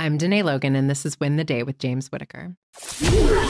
I'm Dené Logan, and this is Win the Day with James Whittaker.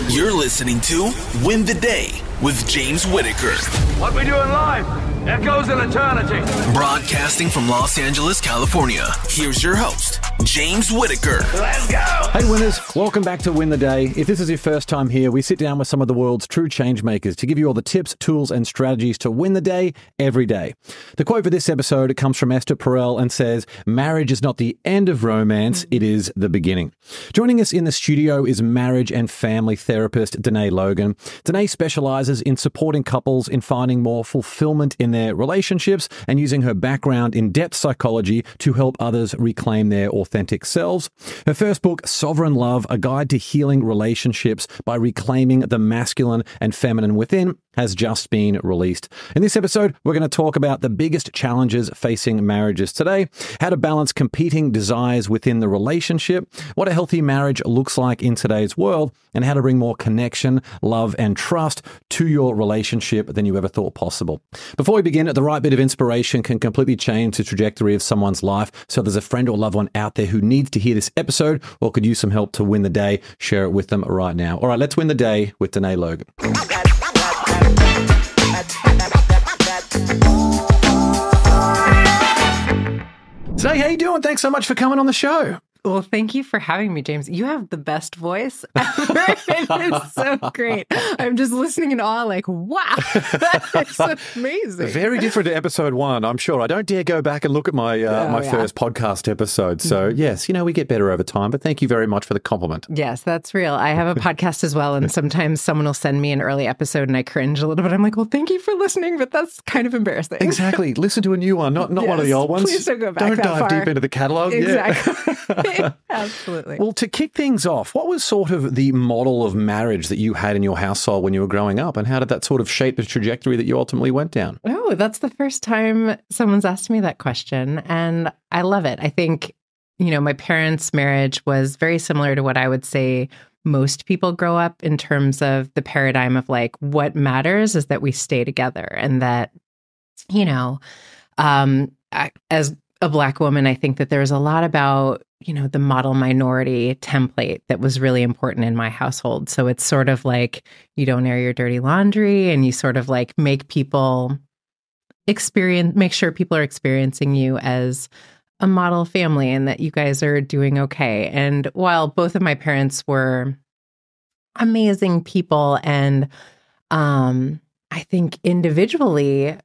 You're listening to Win the Day with James Whittaker. What we do in life echoes in eternity. Broadcasting from Los Angeles, California. Here's your host, James Whittaker. Let's go! Hey winners, welcome back to Win the Day. If this is your first time here, we sit down with some of the world's true change makers to give you all the tips, tools, and strategies to win the day every day. The quote for this episode comes from Esther Perel and says, "Marriage is not the end of romance, it is the beginning." Joining us in the studio is marriage and family therapist Dené Logan. Dené specializes in supporting couples in finding more fulfillment in their relationships and using her background in depth psychology to help others reclaim their authentic selves. Her first book, Sovereign Love, A Guide to Healing Relationships by Reclaiming the Masculine and Feminine Within, has just been released. In this episode, we're going to talk about the biggest challenges facing marriages today, how to balance competing desires within the relationship, what a healthy marriage looks like in today's world, and how to bring more connection, love, and trust to your relationship than you ever thought possible. Before we begin, the right bit of inspiration can completely change the trajectory of someone's life. So there's a friend or loved one out there who needs to hear this episode or could use some help to win the day. Share it with them right now. All right, let's win the day with Dené Logan. Today, how you doing? Thanks so much for coming on the show. Well, thank you for having me, James. You have the best voice ever. It is so great. I'm just listening in awe, like, wow, that is amazing. Very different to episode one, I'm sure. I don't dare go back and look at my first podcast episode. So, yes, we get better over time. But thank you very much for the compliment. Yes, that's real. I have a podcast as well. And sometimes someone will send me an early episode and I cringe a little bit. I'm like, well, thank you for listening. But that's kind of embarrassing. Exactly. Listen to a new one, not one of the old ones. Please don't go back Don't that dive far. deep into the catalog. Exactly. Yeah. Absolutely. Well, to kick things off, what was sort of the model of marriage that you had in your household when you were growing up? And how did that sort of shape the trajectory that you ultimately went down? Oh, that's the first time someone's asked me that question. And I love it. I think, my parents' marriage was very similar to what I would say most people grow up in terms of the paradigm of like, what matters is that we stay together and that, as a Black woman, I think that there's a lot about, the model minority template that was really important in my household. So it's sort of like you don't air your dirty laundry and you sort of like make sure people are experiencing you as a model family and that you guys are doing okay. And while both of my parents were amazing people and I think individually,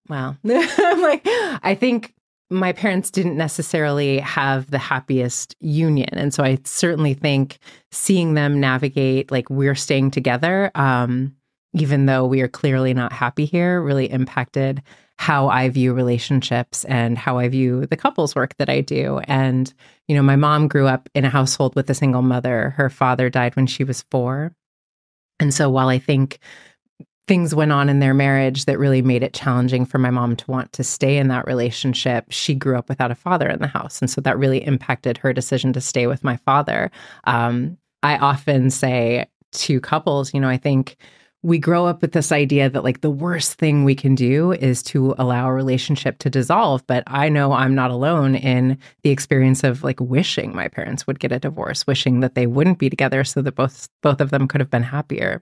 I think my parents didn't necessarily have the happiest union. And so I certainly think seeing them navigate, like we're staying together, even though we are clearly not happy here, really impacted how I view relationships and how I view the couples work that I do. And, my mom grew up in a household with a single mother. Her father died when she was 4. And so while I think things went on in their marriage that really made it challenging for my mom to want to stay in that relationship, she grew up without a father in the house. And so that really impacted her decision to stay with my father. I often say to couples, I think we grow up with this idea that like the worst thing we can do is to allow a relationship to dissolve. But I know I'm not alone in the experience of like wishing my parents would get a divorce, wishing that they wouldn't be together so that both of them could have been happier.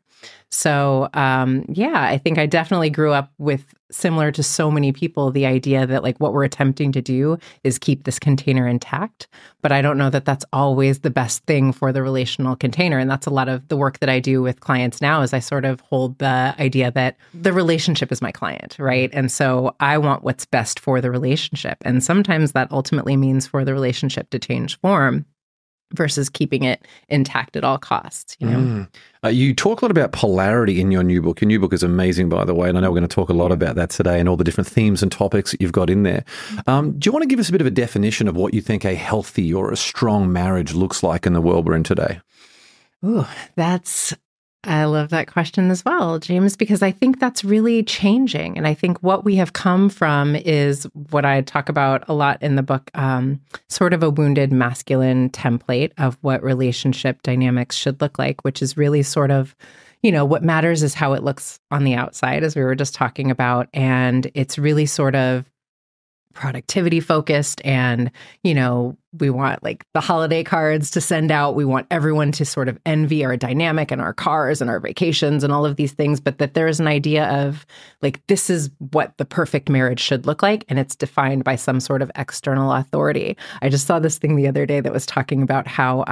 So, I think I definitely grew up with, similar to so many people, the idea that like what we're attempting to do is keep this container intact. But I don't know that that's always the best thing for the relational container. And that's a lot of the work that I do with clients now is I sort of hold the idea that the relationship is my client, right? And so I want what's best for the relationship. And sometimes that ultimately means for the relationship to change form versus keeping it intact at all costs, You talk a lot about polarity in your new book. Your new book is amazing, by the way, and I know we're going to talk a lot about that today and all the different themes and topics that you've got in there. Do you want to give us a bit of a definition of what you think a healthy or a strong marriage looks like in the world we're in today? Ooh, I love that question as well, James, because I think that's really changing. And I think what we have come from is what I talk about a lot in the book, sort of a wounded masculine template of what relationship dynamics should look like, which is really sort of, what matters is how it looks on the outside, as we were just talking about. And it's really sort of productivity focused, and we want like the holiday cards to send out. We want everyone to sort of envy our dynamic and our cars and our vacations and all of these things, but that there's an idea of like, this is what the perfect marriage should look like, and it's defined by some sort of external authority. I just saw this thing the other day that was talking about how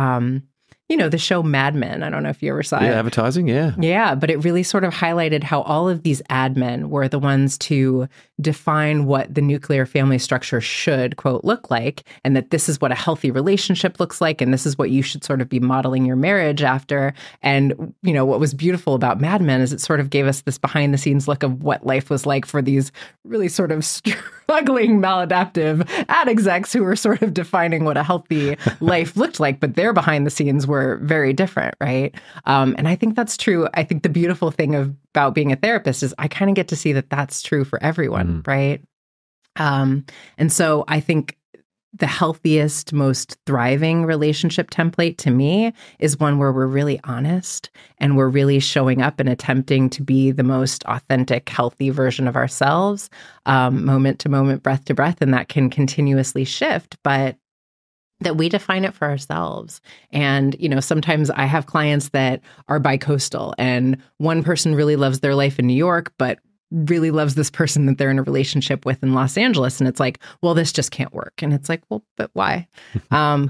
the show Mad Men. I don't know if you ever saw it. Yeah, advertising, yeah. Yeah, but it really sort of highlighted how all of these ad men were the ones to define what the nuclear family structure should, quote, look like, and that this is what a healthy relationship looks like, and this is what you should sort of be modeling your marriage after. And, what was beautiful about Mad Men is it sort of gave us this behind-the-scenes look of what life was like for these really sort of struggling, maladaptive ad execs who were sort of defining what a healthy life looked like, but their behind-the-scenes were very different, right? And I think that's true. I think the beautiful thing about being a therapist is I kind of get to see that that's true for everyone, right? And so I think the healthiest, most thriving relationship template to me is one where we're really honest and we're really showing up and attempting to be the most authentic, healthy version of ourselves, moment to moment, breath to breath, and that can continuously shift, but that we define it for ourselves. And, sometimes I have clients that are bicoastal, and one person really loves their life in New York, but really loves this person that they're in a relationship with in Los Angeles. And it's like, well, this just can't work. And it's like, well, but why?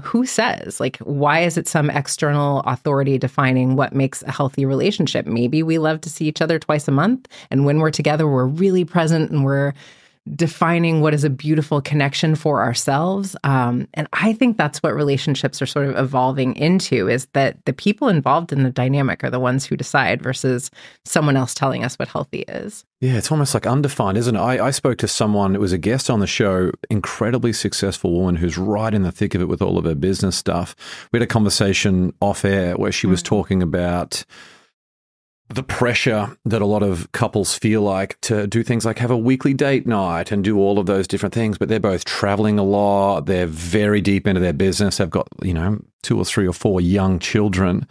Who says? Like, why is it some external authority defining what makes a healthy relationship? Maybe we love to see each other twice a month, and when we're together, we're really present and we're defining what is a beautiful connection for ourselves. And I think that's what relationships are sort of evolving into, is that the people involved in the dynamic are the ones who decide versus someone else telling us what healthy is. Yeah, it's almost like undefined, isn't it? I spoke to someone, it was a guest on the show, incredibly successful woman who's right in the thick of it with all of her business stuff. We had a conversation off air where she was talking about the pressure that a lot of couples feel like to do things like have a weekly date night and do all of those different things, but they're both traveling a lot. They're very deep into their business. They've got, 2 or 3 or 4 young children.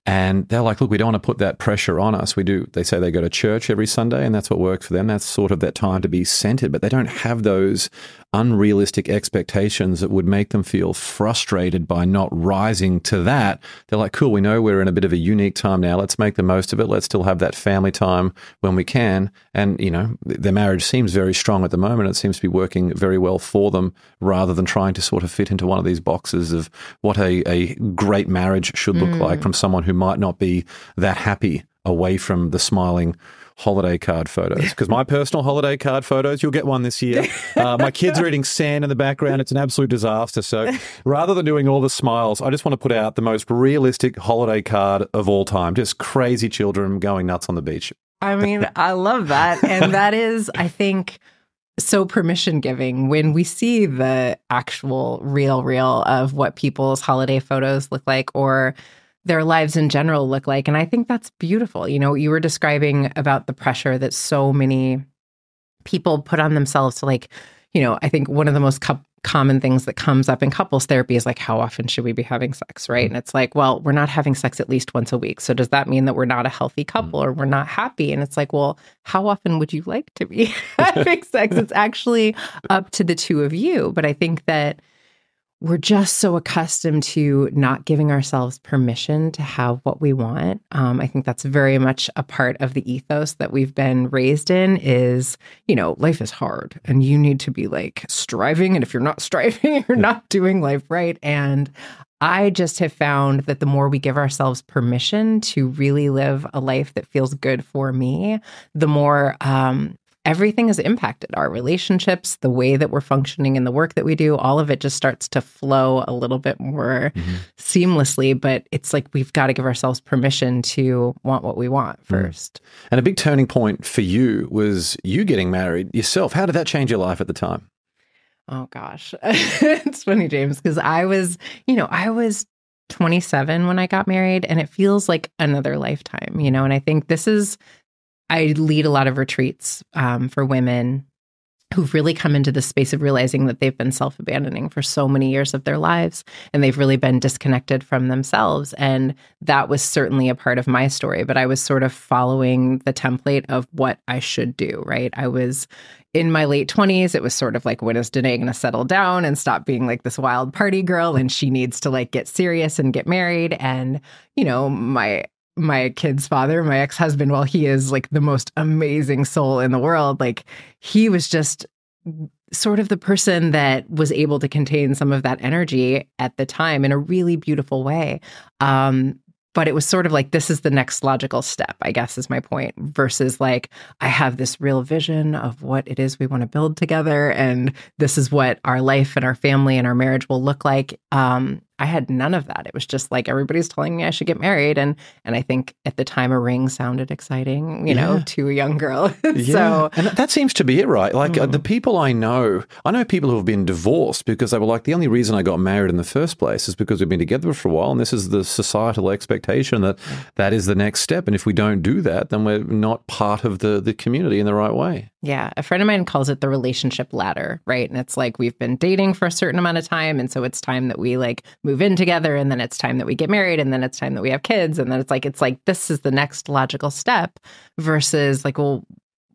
And they're like, look, we don't want to put that pressure on us. They say they go to church every Sunday and that's what works for them. That's sort of that time to be centered, but they don't have those unrealistic expectations that would make them feel frustrated by not rising to that. They're like, cool, we know we're in a bit of a unique time now. Let's make the most of it. Let's still have that family time when we can. And, their marriage seems very strong at the moment. It seems to be working very well for them, rather than trying to sort of fit into one of these boxes of what a great marriage should look like from someone who might not be that happy away from the smiling holiday card photos. Because my personal holiday card photos, you'll get one this year. My kids are eating sand in the background. It's an absolute disaster. So rather than doing all the smiles, I just want to put out the most realistic holiday card of all time. Just crazy children going nuts on the beach. I mean, I love that. And that is, I think, so permission giving when we see the actual real of what people's holiday photos look like, or their lives in general look like. And I think that's beautiful. You were describing about the pressure that so many people put on themselves to I think one of the most common things that comes up in couples therapy is like, how often should we be having sex, right? And it's like, well, we're not having sex at least once a week. So does that mean that we're not a healthy couple or we're not happy? And it's like, well, how often would you like to be having sex? It's actually up to the two of you. But I think that we're just so accustomed to not giving ourselves permission to have what we want. I think that's very much a part of the ethos that we've been raised in is, life is hard and you need to be like striving. And if you're not striving, you're not doing life right. And I just have found that the more we give ourselves permission to really live a life that feels good for me, the more everything is impacted. Our relationships, the way that we're functioning in the work that we do, all of it just starts to flow a little bit more seamlessly. But it's like we've got to give ourselves permission to want what we want first. And a big turning point for you was you getting married yourself. How did that change your life at the time? Oh, gosh. It's funny, James, because I was 27 when I got married, and it feels like another lifetime, and I think I lead a lot of retreats for women who've really come into this space of realizing that they've been self-abandoning for so many years of their lives, and they've really been disconnected from themselves. And that was certainly a part of my story, but I was sort of following the template of what I should do, right? I was in my late 20s. It was sort of like, when is Dené going to settle down and stop being like this wild party girl? And she needs to like get serious and get married. And, you know, my kid's father, my ex-husband, while he is like the most amazing soul in the world, like he was just sort of the person that was able to contain some of that energy at the time in a really beautiful way. But it was sort of like, this is the next logical step, I guess is my point, versus like, I have this real vision of what it is we want to build together. And this is what our life and our family and our marriage will look like. I had none of that. It was just like, everybody's telling me I should get married. And I think at the time a ring sounded exciting, you know, to a young girl. So, and that seems to be it, right? Like the people I know people who have been divorced because they were like, the only reason I got married in the first place is because we've been together for a while. And this is the societal expectation that is the next step. And if we don't do that, then we're not part of the community in the right way. Yeah. A friend of mine calls it the relationship ladder, right? And it's like, we've been dating for a certain amount of time. And so it's time that we like move in together. And then it's time that we get married. And then it's time that we have kids. And then it's like, this is the next logical step versus like, well,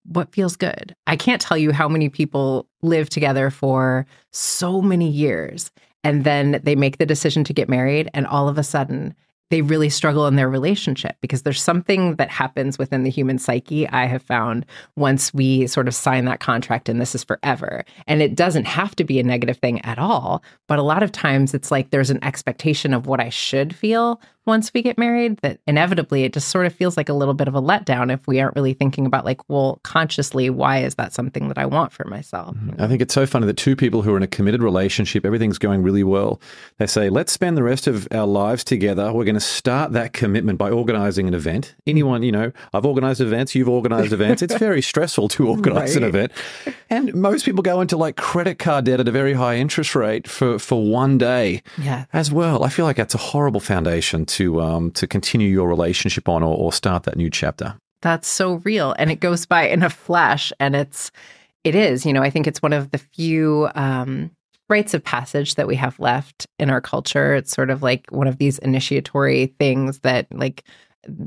what feels good? I can't tell you how many people live together for so many years. And then they make the decision to get married. And all of a sudden, they really struggle in their relationship because there's something that happens within the human psyche, I have found, once we sort of sign that contract and this is forever. And it doesn't have to be a negative thing at all. But a lot of times it's like there's an expectation of what I should feel once we get married that inevitably it just sort of feels like a little bit of a letdown if we aren't really thinking about like, well, consciously, why is that something that I want for myself? I think it's so funny that two people who are in a committed relationship, everything's going really well. They say, let's spend the rest of our lives together. We're going to start that commitment by organizing an event. Anyone, you know, I've organized events, you've organized events. It's very stressful to organize an event. And most people go into like credit card debt at a very high interest rate for one day as well. I feel like that's a horrible foundation to continue your relationship on or start that new chapter. That's so real. And it goes by in a flash. And it is, you know, I think it's one of the few rites of passage that we have left in our culture. It's sort of like one of these initiatory things that like,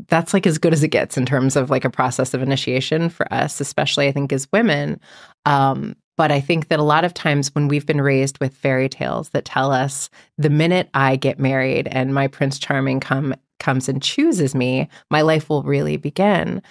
that's like as good as it gets in terms of like a process of initiation for us, especially I think as women. But I think that a lot of times when we've been raised with fairy tales that tell us the minute I get married and my Prince Charming comes and chooses me, my life will really begin.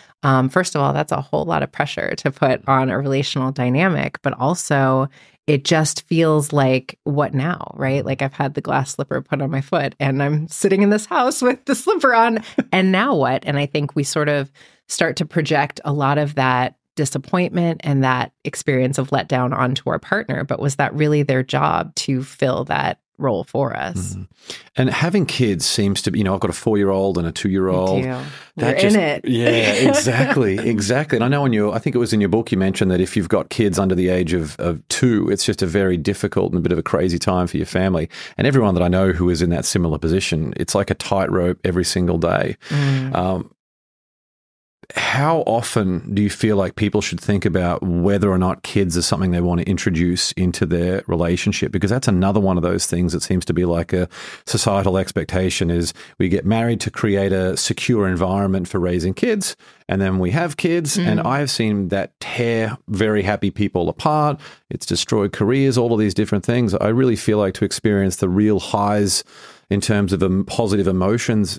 First of all, that's a whole lot of pressure to put on a relational dynamic, but also it just feels like, what now, right? Like I've had the glass slipper put on my foot and I'm sitting in this house with the slipper on, and now what? And I think we sort of start to project a lot of that disappointment and that experience of letdown onto our partner. But was that really their job to fill that role for us? Mm-hmm. And having kids seems to be, you know, I've got a 4-year-old and a 2-year-old. We're in it. Yeah, exactly. And I know I think it was in your book, you mentioned that if you've got kids under the age of 2, it's just a very difficult and a bit of a crazy time for your family. And everyone that I know who is in that similar position, it's like a tightrope every single day. How often do you feel like people should think about whether or not kids are something they want to introduce into their relationship? Because that's another one of those things that seems to be like a societal expectation is we get married to create a secure environment for raising kids, and then we have kids. And I've seen that tear very happy people apart. It's destroyed careers, all of these different things. I really feel like to experience the real highs in terms of positive emotions,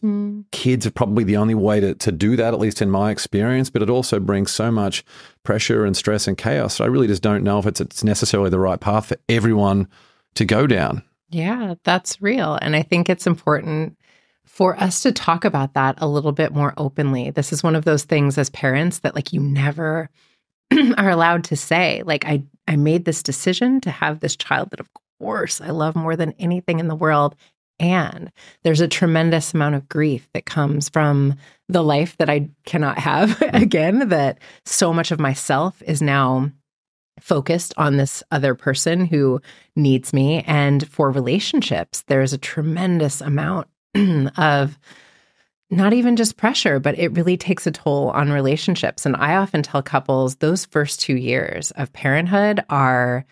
kids are probably the only way to do that, at least in my experience, but it also brings so much pressure and stress and chaos. So I really just don't know if it's necessarily the right path for everyone to go down. Yeah, that's real. And I think it's important for us to talk about that a little bit more openly. This is one of those things as parents that like you never are allowed to say, like, I made this decision to have this child that of course I love more than anything in the world. And there's a tremendous amount of grief that comes from the life that I cannot have again, that so much of myself is now focused on this other person who needs me. And for relationships, there's a tremendous amount of not even just pressure, but it really takes a toll on relationships. And I often tell couples those first 2 years of parenthood are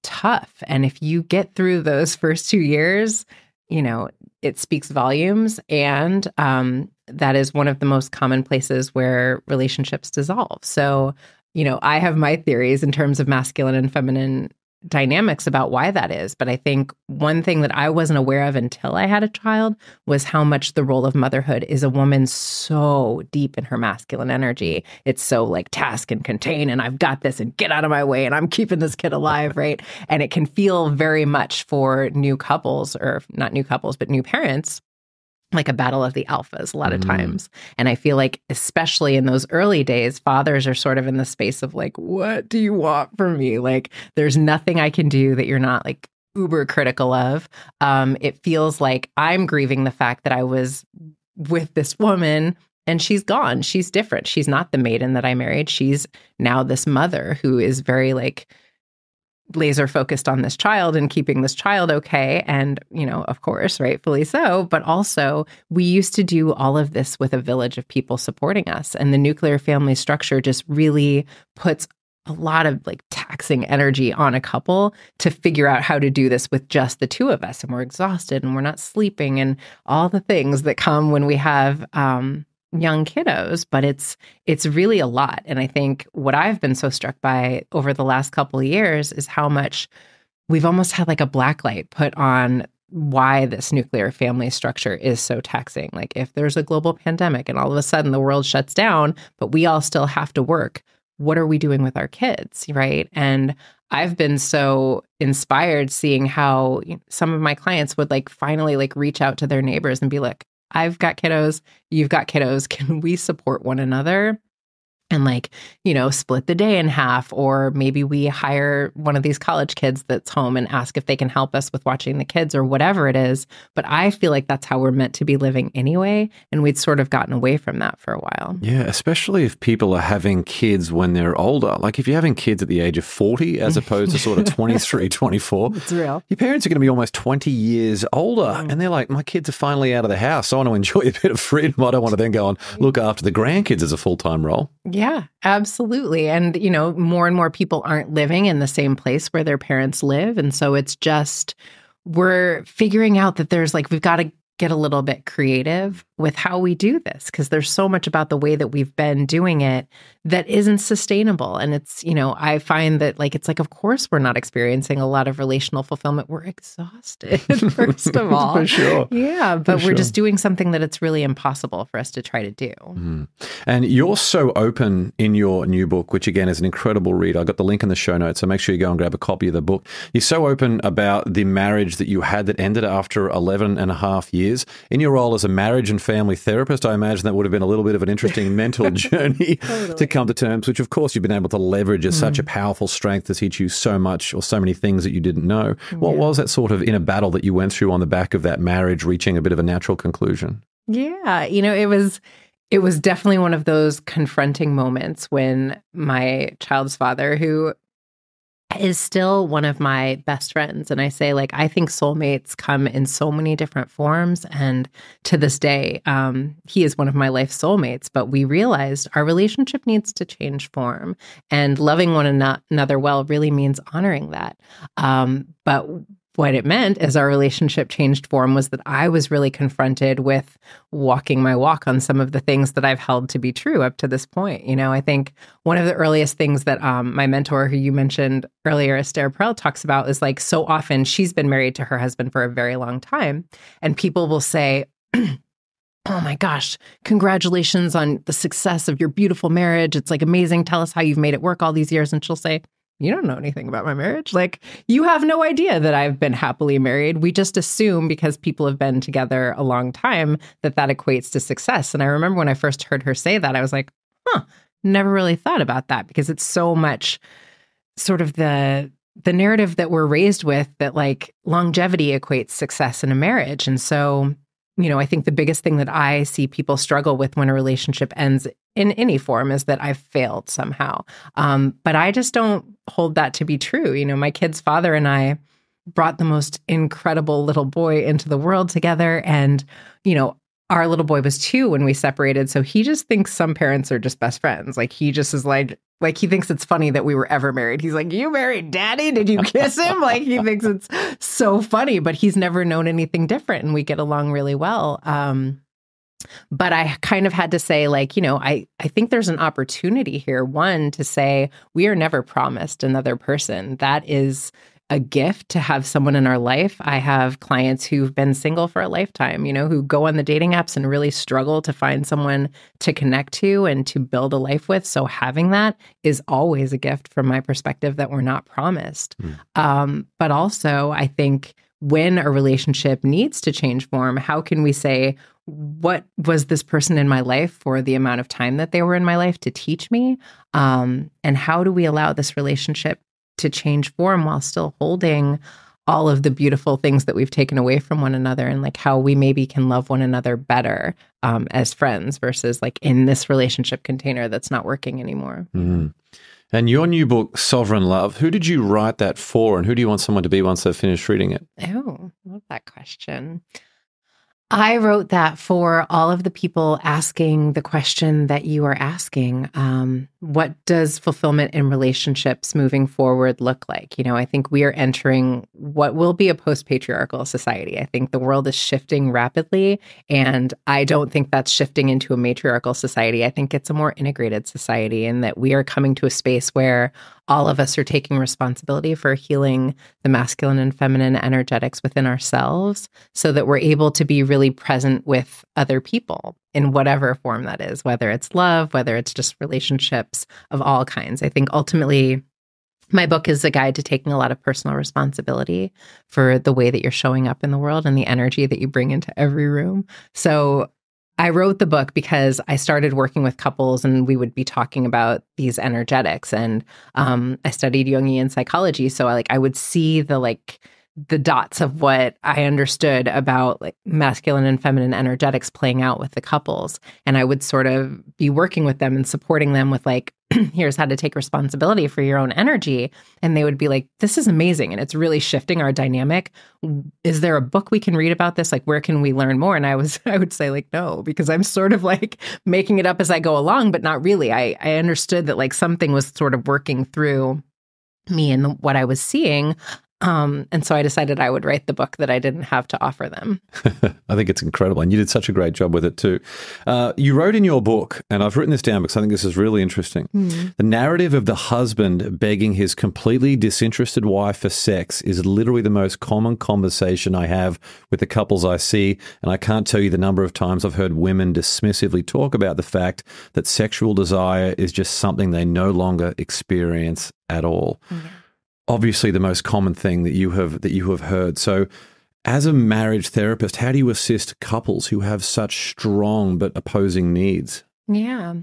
tough. And if you get through those first 2 years, it speaks volumes. And that is one of the most common places where relationships dissolve. So, I have my theories in terms of masculine and feminine dynamics about why that is. But I think one thing that I wasn't aware of until I had a child was how much the role of motherhood is a woman so deep in her masculine energy. It's so like task and contain, and I've got this, and get out of my way, and I'm keeping this kid alive, right? And it can feel very much for new couples, or not new couples, but new parents, like a battle of the alphas a lot of times. And I feel like, especially in those early days, fathers are sort of in the space of like, what do you want from me? Like, there's nothing I can do that you're not like uber critical of. It feels like I'm grieving the fact that I was with this woman and she's gone. She's different. She's not the maiden that I married. She's now this mother who is very like laser focused on this child and keeping this child okay. And, of course, rightfully so. But also, we used to do all of this with a village of people supporting us. And the nuclear family structure just really puts a lot of like taxing energy on a couple to figure out how to do this with just the two of us. And we're exhausted and we're not sleeping and all the things that come when we have young kiddos, but it's really a lot. And I think what I've been so struck by over the last couple of years is how much we've almost had like a blacklight put on why this nuclear family structure is so taxing. Like if there's a global pandemic and all of a sudden the world shuts down, but we all still have to work, what are we doing with our kids, right? And I've been so inspired seeing how some of my clients would like finally like reach out to their neighbors and be like, I've got kiddos, you've got kiddos. Can we support one another? And like, split the day in half, or maybe we hire one of these college kids that's home and ask if they can help us with watching the kids or whatever it is. But I feel like that's how we're meant to be living anyway. And we'd sort of gotten away from that for a while. Yeah, especially if people are having kids when they're older. Like if you're having kids at the age of 40 as opposed to sort of 23, 24. It's real. Your parents are going to be almost 20 years older. And they're like, my kids are finally out of the house. So I want to enjoy a bit of freedom. I don't want to then go and look after the grandkids as a full-time role. Yeah, absolutely. And, more and more people aren't living in the same place where their parents live. And so it's just, we're figuring out that there's like, we've got to get a little bit creative with how we do this, because there's so much about the way that we've been doing it that isn't sustainable. And it's, I find that like, it's like, of course, we're not experiencing a lot of relational fulfillment. We're exhausted, first of all. For sure. Yeah, but we're just doing something that it's really impossible for us to try to do. And you're so open in your new book, which again is an incredible read. I got the link in the show notes, so make sure you go and grab a copy of the book. You're so open about the marriage that you had that ended after 11 and a half years. In your role as a marriage and family therapist, I imagine that would have been a little bit of an interesting mental journey to come to terms, which of course you've been able to leverage as such a powerful strength to teach you so much or so many things that you didn't know. What was that sort of inner battle that you went through on the back of that marriage reaching a bit of a natural conclusion? Yeah, it was definitely one of those confronting moments when my child's father, who is still one of my best friends. And I say, like, I think soulmates come in so many different forms. And to this day, he is one of my life soulmates. But we realized our relationship needs to change form. And loving one another well really means honoring that. But what it meant as our relationship changed form was that I was really confronted with walking my walk on some of the things that I've held to be true up to this point. I think one of the earliest things that my mentor, who you mentioned earlier, Esther Perel, talks about is like, so often she's been married to her husband for a very long time. And people will say, oh my gosh, congratulations on the success of your beautiful marriage. It's like amazing. Tell us how you've made it work all these years. And she'll say, you don't know anything about my marriage. Like, you have no idea that I've been happily married. We just assume because people have been together a long time that equates to success. And I remember when I first heard her say that, I was like, never really thought about that, because it's so much sort of the narrative that we're raised with that like longevity equates success in a marriage. And so, I think the biggest thing that I see people struggle with when a relationship ends in any form is that I've failed somehow. But I just don't hold that to be true. My kid's father and I brought the most incredible little boy into the world together. And, our little boy was 2 when we separated. So he just thinks some parents are just best friends. Like he just is like he thinks it's funny that we were ever married. He's like, you married daddy? Did you kiss him? Like he thinks it's so funny, but he's never known anything different. And we get along really well. But I kind of had to say, like, I think there's an opportunity here. One, to say we are never promised another person. That is a gift to have someone in our life. I have clients who've been single for a lifetime, who go on the dating apps and really struggle to find someone to connect to and to build a life with. So having that is always a gift from my perspective that we're not promised. But also, I think when a relationship needs to change form, how can we say, what was this person in my life for the amount of time that they were in my life to teach me? And how do we allow this relationship to change form while still holding all of the beautiful things that we've taken away from one another, and like how we maybe can love one another better as friends versus like in this relationship container that's not working anymore. And your new book, Sovereign Love, who did you write that for, and who do you want someone to be once they've finished reading it? Oh, love that question. I wrote that for all of the people asking the question that you are asking. What does fulfillment in relationships moving forward look like? I think we are entering what will be a post-patriarchal society. I think the world is shifting rapidly, and I don't think that's shifting into a matriarchal society. I think it's a more integrated society, and that we are coming to a space where all of us are taking responsibility for healing the masculine and feminine energetics within ourselves so that we're able to be really present with other people in whatever form that is, whether it's love, whether it's just relationships of all kinds. I think ultimately my book is a guide to taking a lot of personal responsibility for the way that you're showing up in the world and the energy that you bring into every room. So I wrote the book because I started working with couples and we would be talking about these energetics. And I studied Jungian psychology. So I would see the dots of what I understood about like masculine and feminine energetics playing out with the couples. And I would sort of be working with them and supporting them with like, here's how to take responsibility for your own energy. And they would be like, this is amazing. And it's really shifting our dynamic. Is there a book we can read about this? Like, where can we learn more? And I would say like, no, because I'm sort of like making it up as I go along, but not really. I understood that like something was sort of working through me and what I was seeing. And so I decided I would write the book that I didn't have to offer them. I think it's incredible. And you did such a great job with it too. You wrote in your book, and I've written this down because I think this is really interesting. The narrative of the husband begging his completely disinterested wife for sex is literally the most common conversation I have with the couples I see. And I can't tell you the number of times I've heard women dismissively talk about the fact that sexual desire is just something they no longer experience at all. Obviously the most common thing that you have heard. So as a marriage therapist, how do you assist couples who have such strong but opposing needs? Yeah.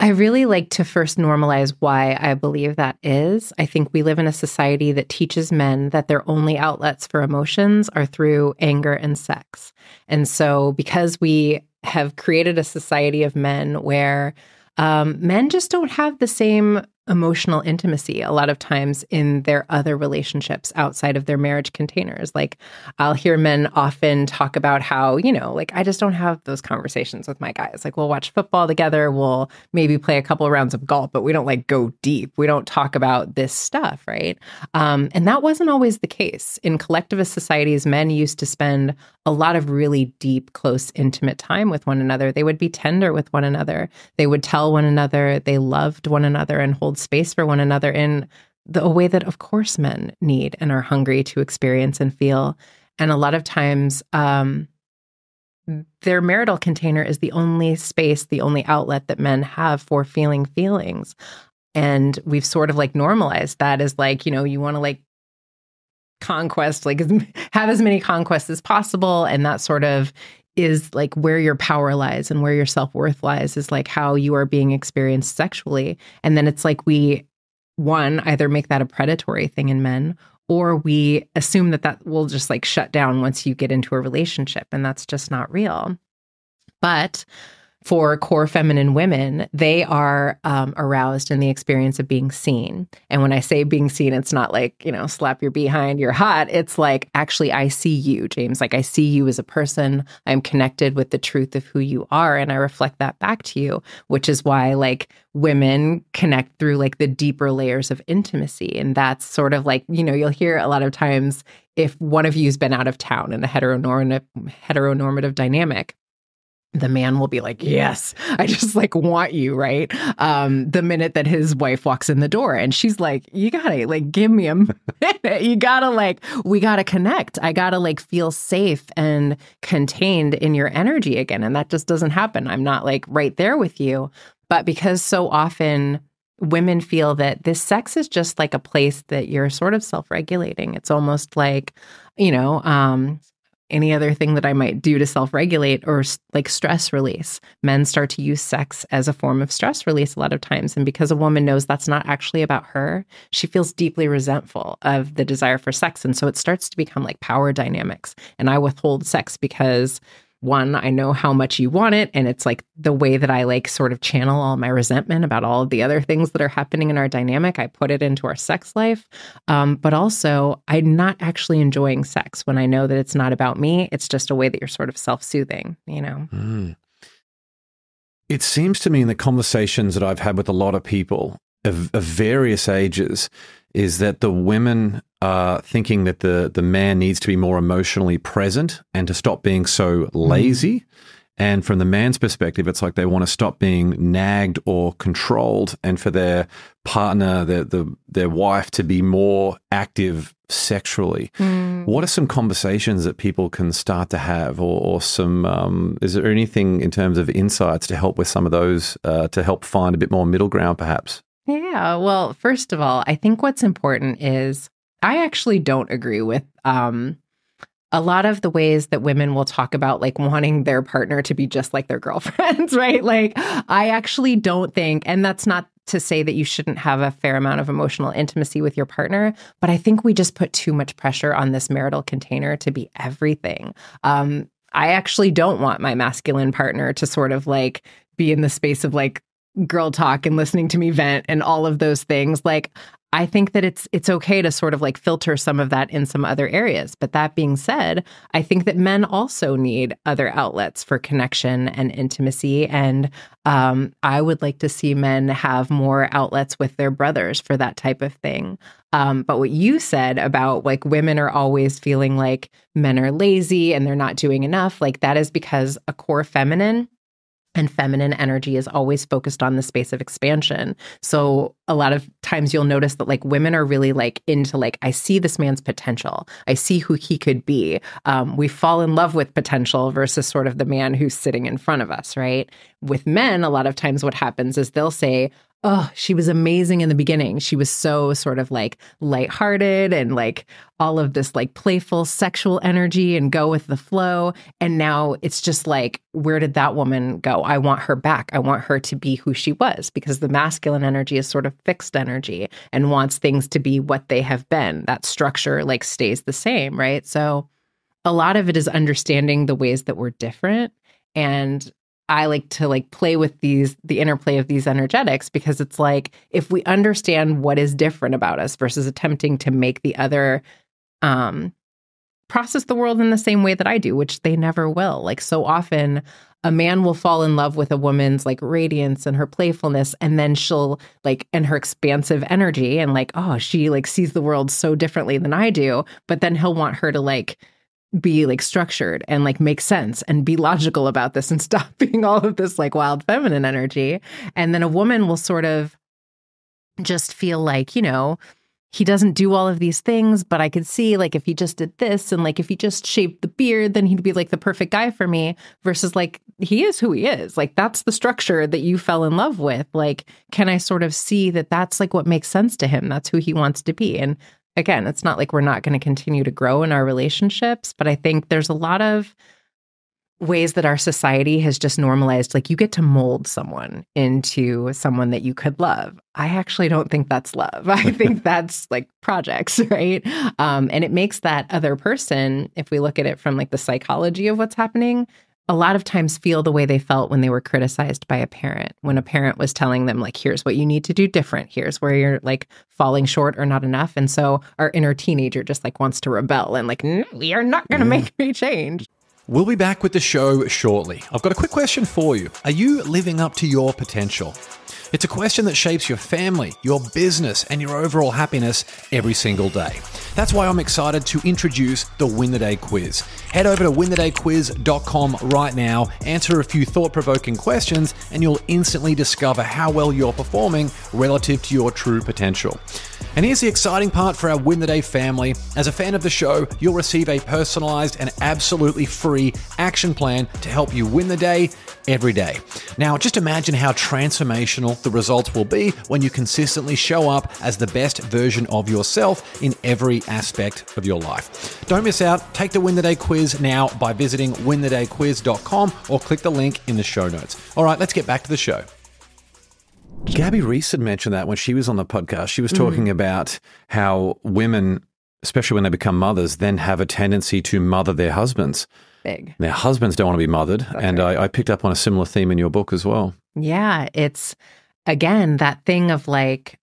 I really like to first normalize why I believe that is. I think we live in a society that teaches men that their only outlets for emotions are through anger and sex. And so because we have created a society of men where men just don't have the same emotional intimacy a lot of times in their other relationships outside of their marriage containers. Like I'll hear men often talk about how, like I just don't have those conversations with my guys. Like we'll watch football together, we'll maybe play a couple of rounds of golf, but we don't like go deep. We don't talk about this stuff, right? And that wasn't always the case. In collectivist societies, men used to spend a lot of really deep, close, intimate time with one another. They would be tender with one another. They would tell one another they loved one another and hold space for one another in a way that, of course, men need and are hungry to experience and feel. And a lot of times, their marital container is the only space, the only outlet that men have for feeling feelings. And we've sort of like normalized that as like, you want to like conquest, like have as many conquests as possible. And that sort of is like where your power lies and where your self-worth lies, is like how you are being experienced sexually. And then it's like we, one, either make that a predatory thing in men, or we assume that will just like shut down once you get into a relationship. And that's just not real. But for core feminine women, they are aroused in the experience of being seen. And when I say being seen, it's not like, slap your behind, you're hot. It's like, actually, I see you, James. Like, I see you as a person. I'm connected with the truth of who you are. And I reflect that back to you, which is why like women connect through like the deeper layers of intimacy. And that's sort of like, you'll hear a lot of times if one of you's been out of town in a heteronormative dynamic, the man will be like, yes, I just like want you, right? The minute that his wife walks in the door and she's like, you gotta like give me a minute. You gotta like, we gotta connect. I gotta like feel safe and contained in your energy again. And that just doesn't happen. I'm not like right there with you. But because so often women feel that this sex is just like a place that you're sort of self-regulating. It's almost like, any other thing that I might do to self-regulate or like stress release. Men start to use sex as a form of stress release a lot of times. And because a woman knows that's not actually about her, she feels deeply resentful of the desire for sex. And so it starts to become like power dynamics. And I withhold sex because one, I know how much you want it. And it's like the way that I like sort of channel all my resentment about all of the other things that are happening in our dynamic. I put it into our sex life. But also, I'm not actually enjoying sex when I know that it's not about me. It's just a way that you're sort of self-soothing, It seems to me in the conversations that I've had with a lot of people of various ages is that the women are thinking that the man needs to be more emotionally present and to stop being so lazy. And from the man's perspective, it's like they want to stop being nagged or controlled, and for their partner, their wife, to be more active sexually. What are some conversations that people can start to have, or some? Is there anything in terms of insights to help with some of those, to help find a bit more middle ground, perhaps? Yeah. Well, first of all, I think what's important is I actually don't agree with a lot of the ways that women will talk about like wanting their partner to be just like their girlfriends, right? Like, I actually don't think, and that's not to say that you shouldn't have a fair amount of emotional intimacy with your partner, but I think we just put too much pressure on this marital container to be everything. I actually don't want my masculine partner to sort of like be in the space of like girl talk and listening to me vent and all of those things. Like, I think that it's okay to sort of like filter some of that in some other areas. But that being said, I think that men also need other outlets for connection and intimacy. And I would like to see men have more outlets with their brothers for that type of thing. But what you said about like women are always feeling like men are lazy and they're not doing enough, like that is because a core feminine and feminine energy is always focused on the space of expansion. So a lot of times you'll notice that like women are really like into like, I see this man's potential. I see who he could be. We fall in love with potential versus sort of the man who's sitting in front of us, right? With men, a lot of times what happens is they'll say, oh, she was amazing in the beginning. She was so sort of like lighthearted and like all of this like playful sexual energy and go with the flow. And now it's just like, where did that woman go? I want her back. I want her to be who she was, because the masculine energy is sort of fixed energy and wants things to be what they have been. That structure like stays the same, right? So a lot of it is understanding the ways that we're different. And I like to like play with the interplay of these energetics, because it's like, if we understand what is different about us versus attempting to make the other process the world in the same way that I do, which they never will. Like, so often a man will fall in love with a woman's like radiance and her playfulness, and then she'll like, and her expansive energy, and like, oh, she like sees the world so differently than I do. But then he'll want her to like be like structured and like make sense and be logical about this and stop being all of this like wild feminine energy. And then a woman will sort of just feel like, he doesn't do all of these things, but I could see like if he just did this and like if he just shaved the beard, then he'd be like the perfect guy for me, versus like he is who he is. Like, that's the structure that you fell in love with. Like, can I sort of see that that's like what makes sense to him? That's who he wants to be. And again, it's not like we're not going to continue to grow in our relationships, but I think there's a lot of ways that our society has just normalized, like, you get to mold someone into someone that you could love. I actually don't think that's love. I think that's like projects, right? And it makes that other person, if we look at it from like the psychology of what's happening, a lot of times feel the way they felt when they were criticized by a parent, when a parent was telling them, like, here's what you need to do different. Here's where you're like falling short or not enough. And so our inner teenager just like wants to rebel and like, no, you're not going to make me change. We'll be back with the show shortly. I've got a quick question for you. Are you living up to your potential? It's a question that shapes your family, your business, and your overall happiness every single day. That's why I'm excited to introduce the Win the Day quiz. Head over to winthedayquiz.com right now, answer a few thought-provoking questions, and you'll instantly discover how well you're performing relative to your true potential. And here's the exciting part for our Win the Day family. As a fan of the show, you'll receive a personalized and absolutely free action plan to help you win the day every day. Now, just imagine how transformational the results will be when you consistently show up as the best version of yourself in every aspect of your life. Don't miss out. Take the Win the Day quiz now by visiting winthedayquiz.com or click the link in the show notes. All right, let's get back to the show. Gabby Reese had mentioned that when she was on the podcast. She was talking about how women, especially when they become mothers, then have a tendency to mother their husbands. Big. Their husbands don't want to be mothered. That's and right. I picked up on a similar theme in your book as well. Yeah. It's, again, that thing of like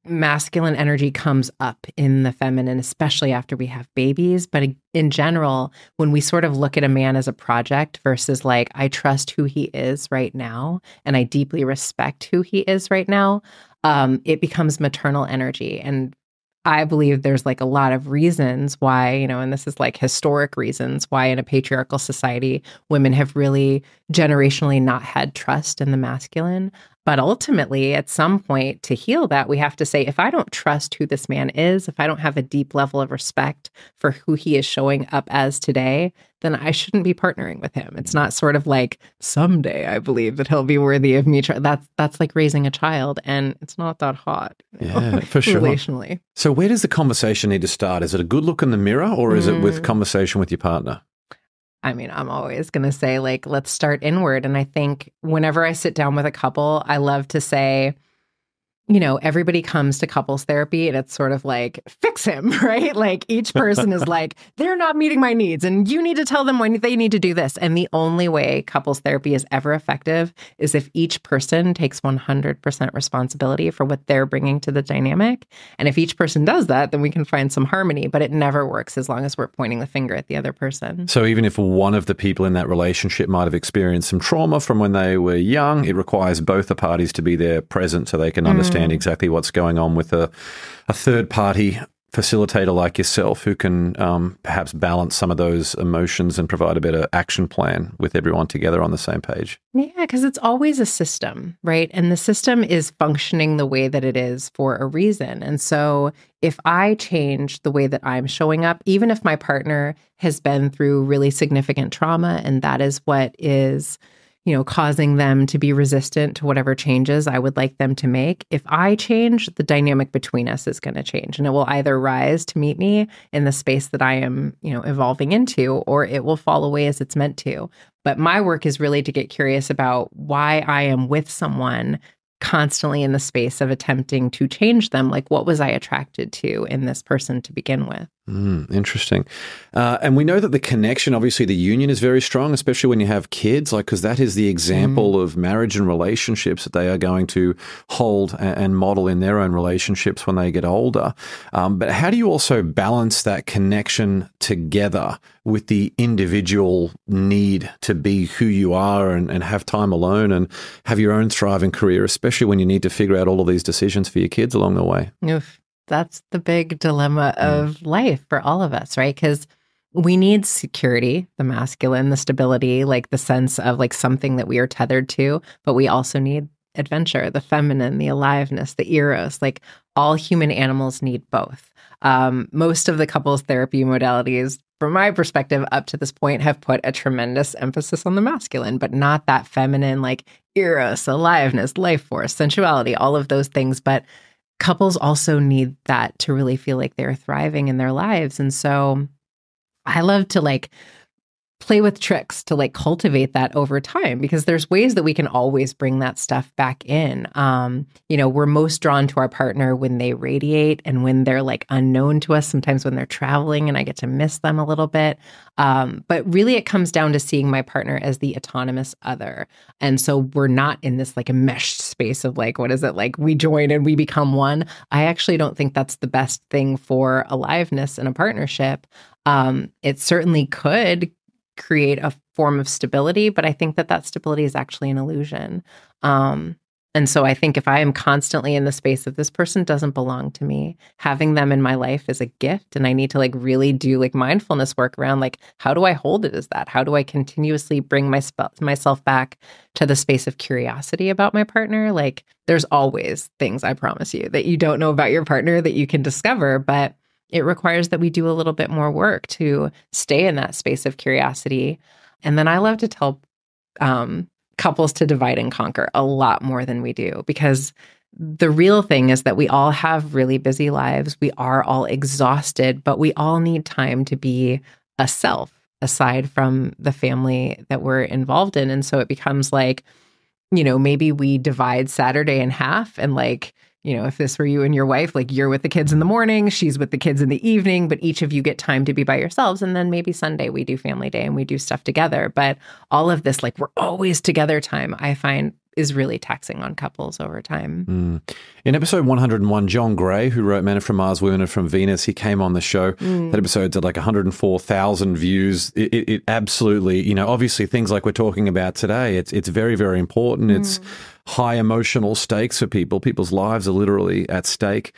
masculine energy comes up in the feminine, especially after we have babies. But in general, when we sort of look at a man as a project versus like, I trust who he is right now, and I deeply respect who he is right now, it becomes maternal energy. And I believe there's like a lot of reasons why, you know, and this is like historic reasons why in a patriarchal society, women have really generationally not had trust in the masculine. But ultimately, at some point, to heal that, we have to say, if I don't trust who this man is, if I don't have a deep level of respect for who he is showing up as today, then I shouldn't be partnering with him. It's not sort of like, someday I believe that he'll be worthy of me. That's like raising a child, and it's not that hot. Yeah, for sure. Relationally. So where does the conversation need to start? Is it a good look in the mirror, or is it with conversation with your partner? I mean, I'm always going to say, like, let's start inward. And I think whenever I sit down with a couple, I love to say, you know, everybody comes to couples therapy and it's sort of like, fix him, right? Like each person is like, they're not meeting my needs and you need to tell them when they need to do this. And the only way couples therapy is ever effective is if each person takes 100% responsibility for what they're bringing to the dynamic. And if each person does that, then we can find some harmony, but it never works as long as we're pointing the finger at the other person. So even if one of the people in that relationship might have experienced some trauma from when they were young, it requires both the parties to be there present so they can understand exactly what's going on with a third party facilitator like yourself who can perhaps balance some of those emotions and provide a better action plan with everyone together on the same page. Yeah, because it's always a system, right? And the system is functioning the way that it is for a reason. And so if I change the way that I'm showing up, even if my partner has been through really significant trauma and that is what is, you know, causing them to be resistant to whatever changes I would like them to make. If I change, the dynamic between us is going to change, and it will either rise to meet me in the space that I am, you know, evolving into, or it will fall away as it's meant to. But my work is really to get curious about why I am with someone constantly in the space of attempting to change them. Like, what was I attracted to in this person to begin with? Interesting. And we know that the connection, obviously the union is very strong, especially when you have kids, like, because that is the example of marriage and relationships that they are going to hold and model in their own relationships when they get older. But how do you also balance that connection together with the individual need to be who you are and have time alone and have your own thriving career, especially when you need to figure out all of these decisions for your kids along the way? Oof. That's the big dilemma of life for all of us, right? Because we need security, the masculine, the stability, like the sense of like something that we are tethered to, but we also need adventure, the feminine, the aliveness, the eros. Like all human animals need both. Most of the couples therapy modalities, from my perspective, up to this point, have put a tremendous emphasis on the masculine, but not that feminine, like eros, aliveness, life force, sensuality, all of those things. But couples also need that to really feel like they're thriving in their lives. And so I love to like play with tricks to like cultivate that over time, because there's ways that we can always bring that stuff back in. We're most drawn to our partner when they radiate and when they're like unknown to us, sometimes when they're traveling and I get to miss them a little bit. But really it comes down to seeing my partner as the autonomous other. And so we're not in this like enmeshed space of like, what is it? Like we join and we become one. I actually don't think that's the best thing for aliveness in a partnership. It certainly could create a form of stability, but I think that stability is actually an illusion. And so I think if I am constantly in the space of this person doesn't belong to me, having them in my life is a gift. And I need to like really do like mindfulness work around like, how do I hold it as that? How do I continuously bring myself back to the space of curiosity about my partner? Like there's always things, I promise you, that you don't know about your partner that you can discover, but it requires that we do a little bit more work to stay in that space of curiosity. And then I love to tell couples to divide and conquer a lot more than we do, because the real thing is that we all have really busy lives. We are all exhausted, but we all need time to be a self aside from the family that we're involved in. And so it becomes like, maybe we divide Saturday in half and like, if this were you and your wife, like you're with the kids in the morning, she's with the kids in the evening, but each of you get time to be by yourselves. And then maybe Sunday we do family day and we do stuff together. But all of this, like we're always together time, I find is really taxing on couples over time. In episode 101, John Gray, who wrote Men Are From Mars, Women Are From Venus, he came on the show. That episode's at like 104,000 views. It absolutely, obviously things like we're talking about today, it's very, very important. It's high emotional stakes for people. People's lives are literally at stake.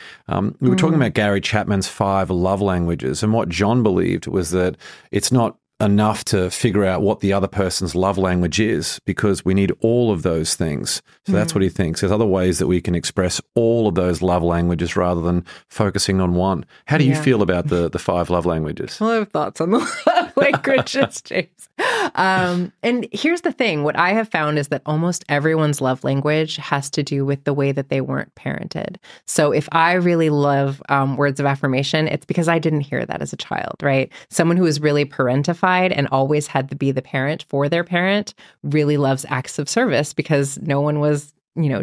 We were talking about Gary Chapman's 5 love languages, and what John believed was that it's not enough to figure out what the other person's love language is, because we need all of those things. So that's what he thinks. There's other ways that we can express all of those love languages rather than focusing on one. How do you feel about the 5 love languages? Well, I have thoughts on the love languages, James. And here's the thing. What I have found is that almost everyone's love language has to do with the way that they weren't parented. So if I really love words of affirmation, it's because I didn't hear that as a child, right? Someone who is really parentified and always had to be the parent for their parent really loves acts of service, because no one was,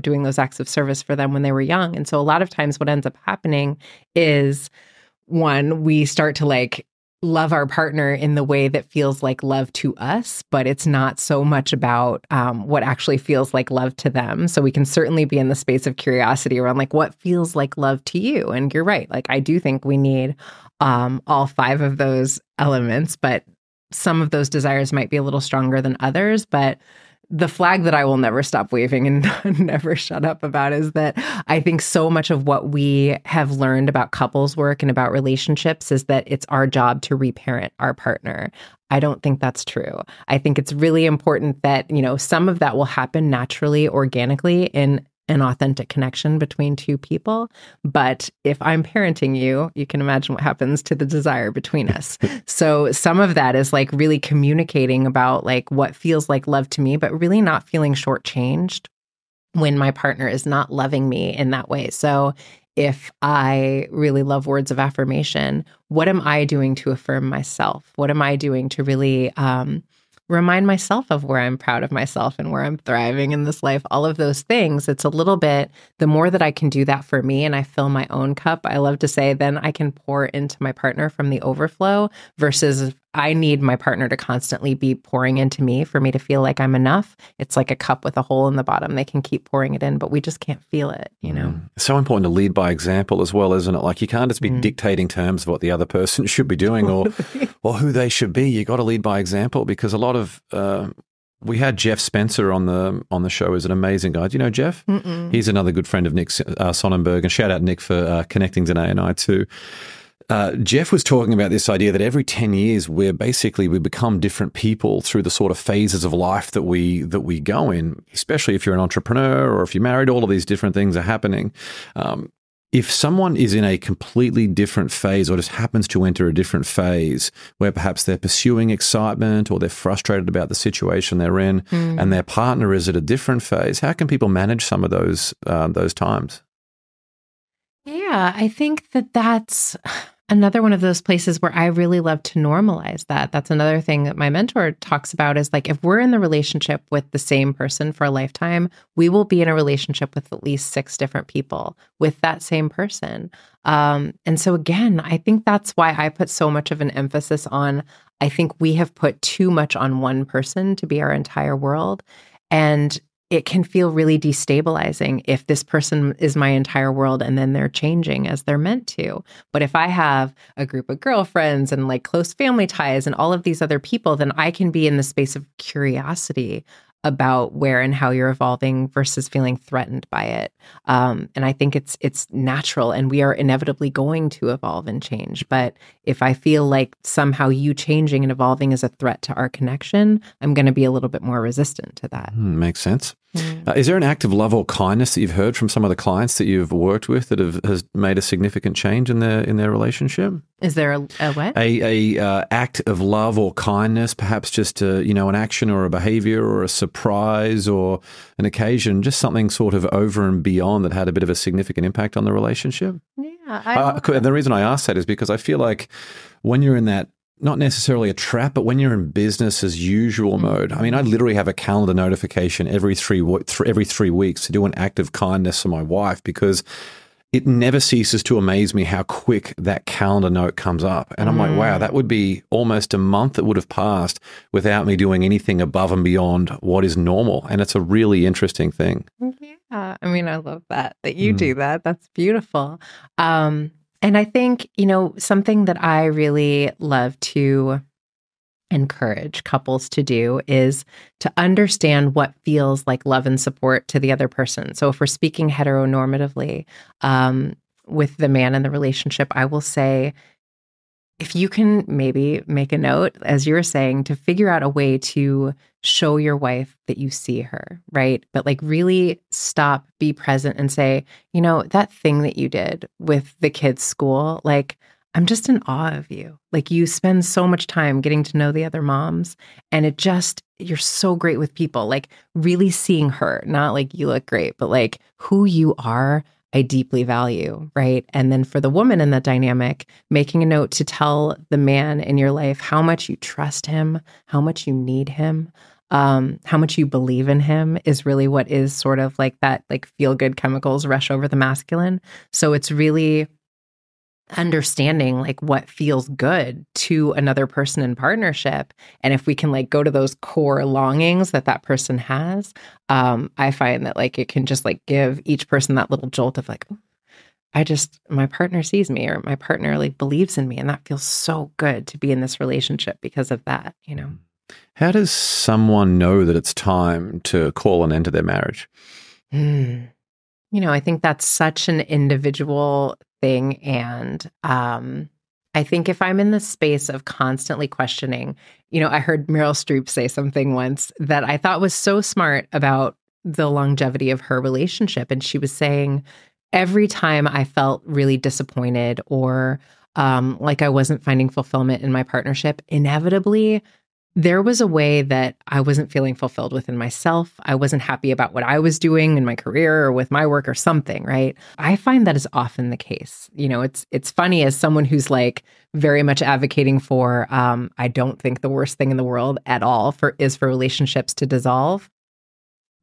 doing those acts of service for them when they were young. And so a lot of times what ends up happening is, one, we start to like love our partner in the way that feels like love to us, but it's not so much about what actually feels like love to them. So we can certainly be in the space of curiosity around like what feels like love to you. And you're right. Like I do think we need all 5 of those elements, but some of those desires might be a little stronger than others. But the flag that I will never stop waving and never shut up about is that I think so much of what we have learned about couples work and about relationships is that it's our job to reparent our partner. I don't think that's true. I think it's really important that, some of that will happen naturally, organically in an authentic connection between 2 people. But if I'm parenting you, you can imagine what happens to the desire between us. So some of that is like really communicating about like what feels like love to me, but really not feeling shortchanged when my partner is not loving me in that way. So if I really love words of affirmation, what am I doing to affirm myself? What am I doing to really remind myself of where I'm proud of myself and where I'm thriving in this life, all of those things? It's a little bit, the more that I can do that for me and I fill my own cup, I love to say, then I can pour into my partner from the overflow, versus I need my partner to constantly be pouring into me for me to feel like I'm enough. It's like a cup with a hole in the bottom. They can keep pouring it in, but we just can't feel it, It's so important to lead by example as well, isn't it? Like you can't just be dictating terms of what the other person should be doing or who they should be. You got to lead by example, because a lot of we had Jeff Spencer on the show. Is an amazing guy. Do you know Jeff? He's another good friend of Nick Sonnenberg, and shout out Nick for connecting Dené and I too. Jeff was talking about this idea that every 10 years we become different people through the sort of phases of life that we go in, especially if you're an entrepreneur or if you're married. All of these different things are happening. If someone is in a completely different phase or just happens to enter a different phase where perhaps they're pursuing excitement or they're frustrated about the situation they're in and their partner is at a different phase, how can people manage some of those times? Yeah, I think that's another one of those places where I really love to normalize that. That's another thing that my mentor talks about is like, if we're in the relationship with the same person for a lifetime, we will be in a relationship with at least 6 different people with that same person. And so again, I think that's why I put so much of an emphasis on, I think we have put too much on one person to be our entire world. And it can feel really destabilizing if this person is my entire world and then they're changing as they're meant to. But if I have a group of girlfriends and like close family ties and all of these other people, then I can be in the space of curiosity about where and how you're evolving versus feeling threatened by it. And I think it's natural, and we are inevitably going to evolve and change. But if I feel like somehow you changing and evolving is a threat to our connection, I'm going to be a little bit more resistant to that. Makes sense. Is there an act of love or kindness that you've heard from some of the clients that you've worked with that has made a significant change in their relationship? Is there a what? A act of love or kindness, perhaps just an action or a behavior or a surprise or an occasion, just something sort of over and beyond that had a bit of a significant impact on the relationship? Yeah. And the reason I ask that is because I feel like when you're in that, not necessarily a trap, but when you're in business as usual mode. I mean, I literally have a calendar notification every 3 weeks to do an act of kindness for my wife, because it never ceases to amaze me how quick that calendar note comes up. And I'm like, wow, that would be almost a month that would have passed without me doing anything above and beyond what is normal. And it's a really interesting thing. Yeah. I mean, I love that you do that. That's beautiful. And I think, something that I really love to encourage couples to do is to understand what feels like love and support to the other person. So if we're speaking heteronormatively with the man in the relationship, I will say, if you can maybe make a note, as you were saying, to figure out a way to show your wife that you see her, right? But like really stop, be present and say, that thing that you did with the kids' school, like, I'm just in awe of you. Like, you spend so much time getting to know the other moms, and you're so great with people, like really seeing her, not like you look great, but like who you are, I deeply value, right? And then for the woman in that dynamic, making a note to tell the man in your life how much you trust him, how much you need him, how much you believe in him is really what is sort of like that, like feel-good chemicals rush over the masculine. So it's really understanding like what feels good to another person in partnership. And if we can like go to those core longings that person has, I find that like it can just like give each person that little jolt of like, my partner sees me, or my partner like believes in me. And that feels so good to be in this relationship because of that, How does someone know that it's time to call an end to their marriage? I think that's such an individual thing. And I think if I'm in the space of constantly questioning, I heard Meryl Streep say something once that I thought was so smart about the longevity of her relationship. And she was saying, every time I felt really disappointed or like I wasn't finding fulfillment in my partnership, inevitably, there was a way that I wasn't feeling fulfilled within myself. I wasn't happy about what I was doing in my career or with my work or something, right? I find that is often the case. It's funny, as someone who's like very much advocating for, I don't think the worst thing in the world at all is for relationships to dissolve.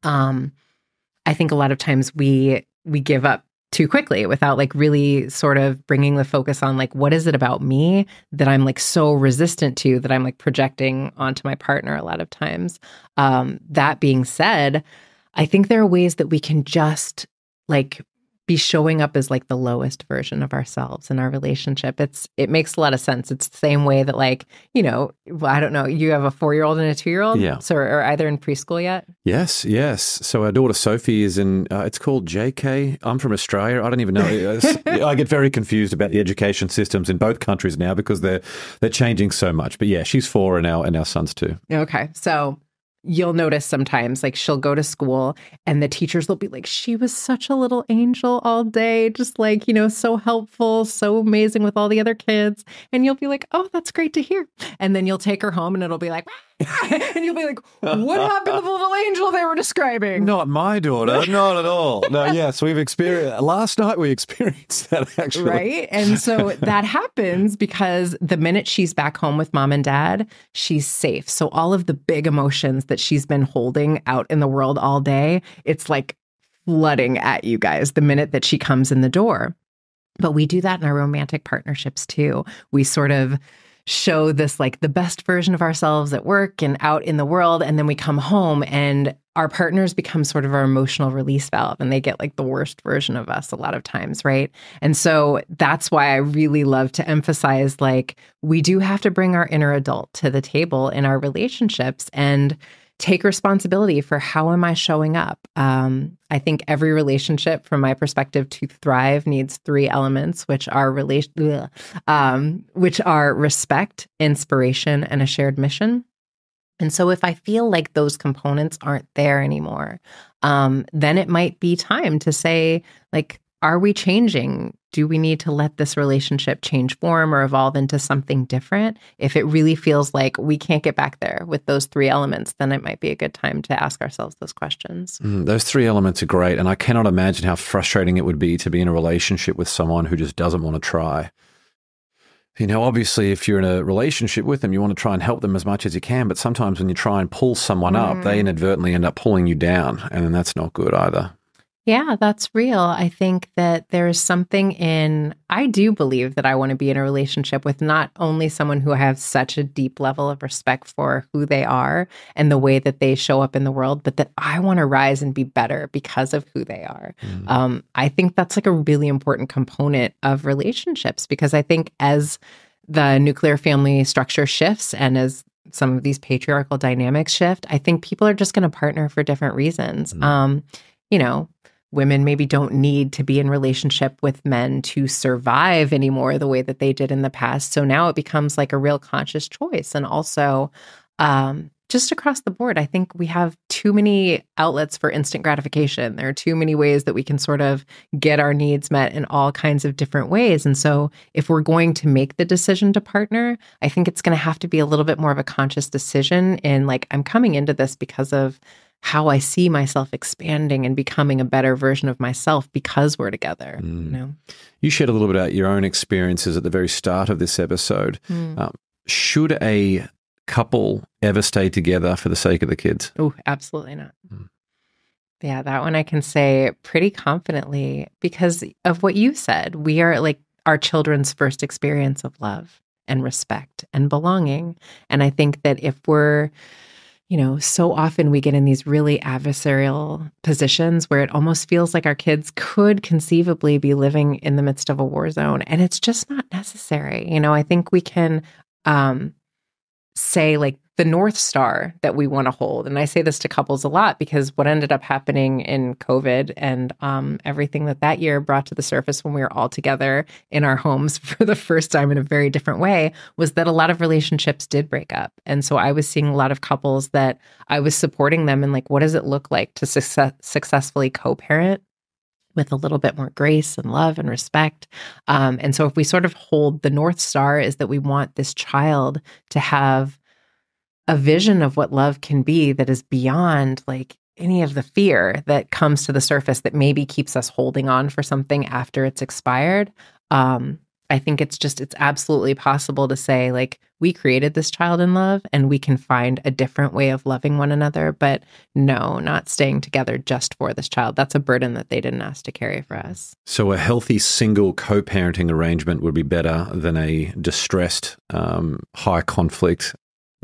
I think a lot of times we give up too quickly without like really sort of bringing the focus on like, what is it about me that I'm like so resistant to that I'm like projecting onto my partner a lot of times. That being said, I think there are ways that we can just like be showing up as like the lowest version of ourselves in our relationship. It makes a lot of sense. It's the same way that like, I don't know, you have a 4-year-old and a 2-year-old? Yeah. So are either in preschool yet? Yes. So our daughter Sophie is in, it's called JK. I'm from Australia. I don't even know. I get very confused about the education systems in both countries now because they're changing so much. But yeah, she's 4 and our son's 2. Okay. So you'll notice sometimes, like she'll go to school and the teachers will be like, she was such a little angel all day, just like, so helpful, so amazing with all the other kids. And you'll be like, oh, that's great to hear. And then you'll take her home and it'll be like, and you'll be like, what happened to the little angel they were describing? Not my daughter, not at all. No, yes, last night we experienced that actually. Right? And so that happens because the minute she's back home with mom and dad, she's safe. So all of the big emotions that she's been holding out in the world all day, it's like flooding at you guys the minute that she comes in the door. But we do that in our romantic partnerships too. We sort of show this like the best version of ourselves at work and out in the world. And then we come home and our partners become sort of our emotional release valve and they get like the worst version of us a lot of times, right? And so that's why I really love to emphasize like we do have to bring our inner adult to the table in our relationships and take responsibility for how am I showing up. I think every relationship, from my perspective, to thrive needs 3 elements, which are respect, inspiration, and a shared mission. And so if I feel like those components aren't there anymore, then it might be time to say, like, are we changing? Do we need to let this relationship change form or evolve into something different? If it really feels like we can't get back there with those 3 elements, then it might be a good time to ask ourselves those questions. Those 3 elements are great. And I cannot imagine how frustrating it would be to be in a relationship with someone who just doesn't want to try. Obviously, if you're in a relationship with them, you want to try and help them as much as you can. But sometimes when you try and pull someone up, they inadvertently end up pulling you down. And then that's not good either. Yeah, that's real. I think that there's something I do believe that I want to be in a relationship with not only someone who I have such a deep level of respect for who they are and the way that they show up in the world, but that I want to rise and be better because of who they are. I think that's like a really important component of relationships because I think as the nuclear family structure shifts and as some of these patriarchal dynamics shift, I think people are just going to partner for different reasons. Women maybe don't need to be in relationship with men to survive anymore the way that they did in the past. So now it becomes like a real conscious choice. And also, just across the board, I think we have too many outlets for instant gratification. There are too many ways that we can sort of get our needs met in all kinds of different ways. And so if we're going to make the decision to partner, I think it's going to have to be a little bit more of a conscious decision in like, I'm coming into this because of how I see myself expanding and becoming a better version of myself because we're together. You shared a little bit about your own experiences at the very start of this episode. Should a couple ever stay together for the sake of the kids? Oh, absolutely not. Yeah, that one I can say pretty confidently because of what you said. We are like our children's first experience of love and respect and belonging. And I think that if we're so often we get in these really adversarial positions where it almost feels like our kids could conceivably be living in the midst of a war zone. And it's just not necessary. I think we can say like the North Star that we want to hold. And I say this to couples a lot because what ended up happening in COVID and everything that year brought to the surface when we were all together in our homes for the first time in a very different way was that a lot of relationships did break up. And so I was seeing a lot of couples that I was supporting them in like, what does it look like to successfully co-parent with a little bit more grace and love and respect. And so if we sort of hold the North Star is that we want this child to have a vision of what love can be that is beyond like any of the fear that comes to the surface that maybe keeps us holding on for something after it's expired. I think it's absolutely possible to say like, we created this child in love and we can find a different way of loving one another, but no, not staying together just for this child. That's a burden that they didn't ask to carry for us. So a healthy single co-parenting arrangement would be better than a distressed, high conflict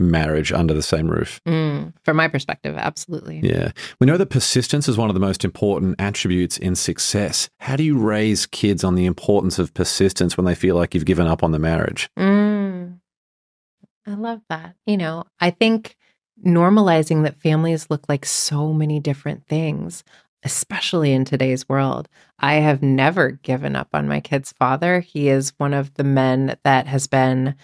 marriage under the same roof. From my perspective, absolutely. Yeah. We know that persistence is one of the most important attributes in success. How do you raise kids on the importance of persistence when they feel like you've given up on the marriage? I love that. I think normalizing that families look like so many different things, especially in today's world. I have never given up on my kid's father. He is one of the men that has been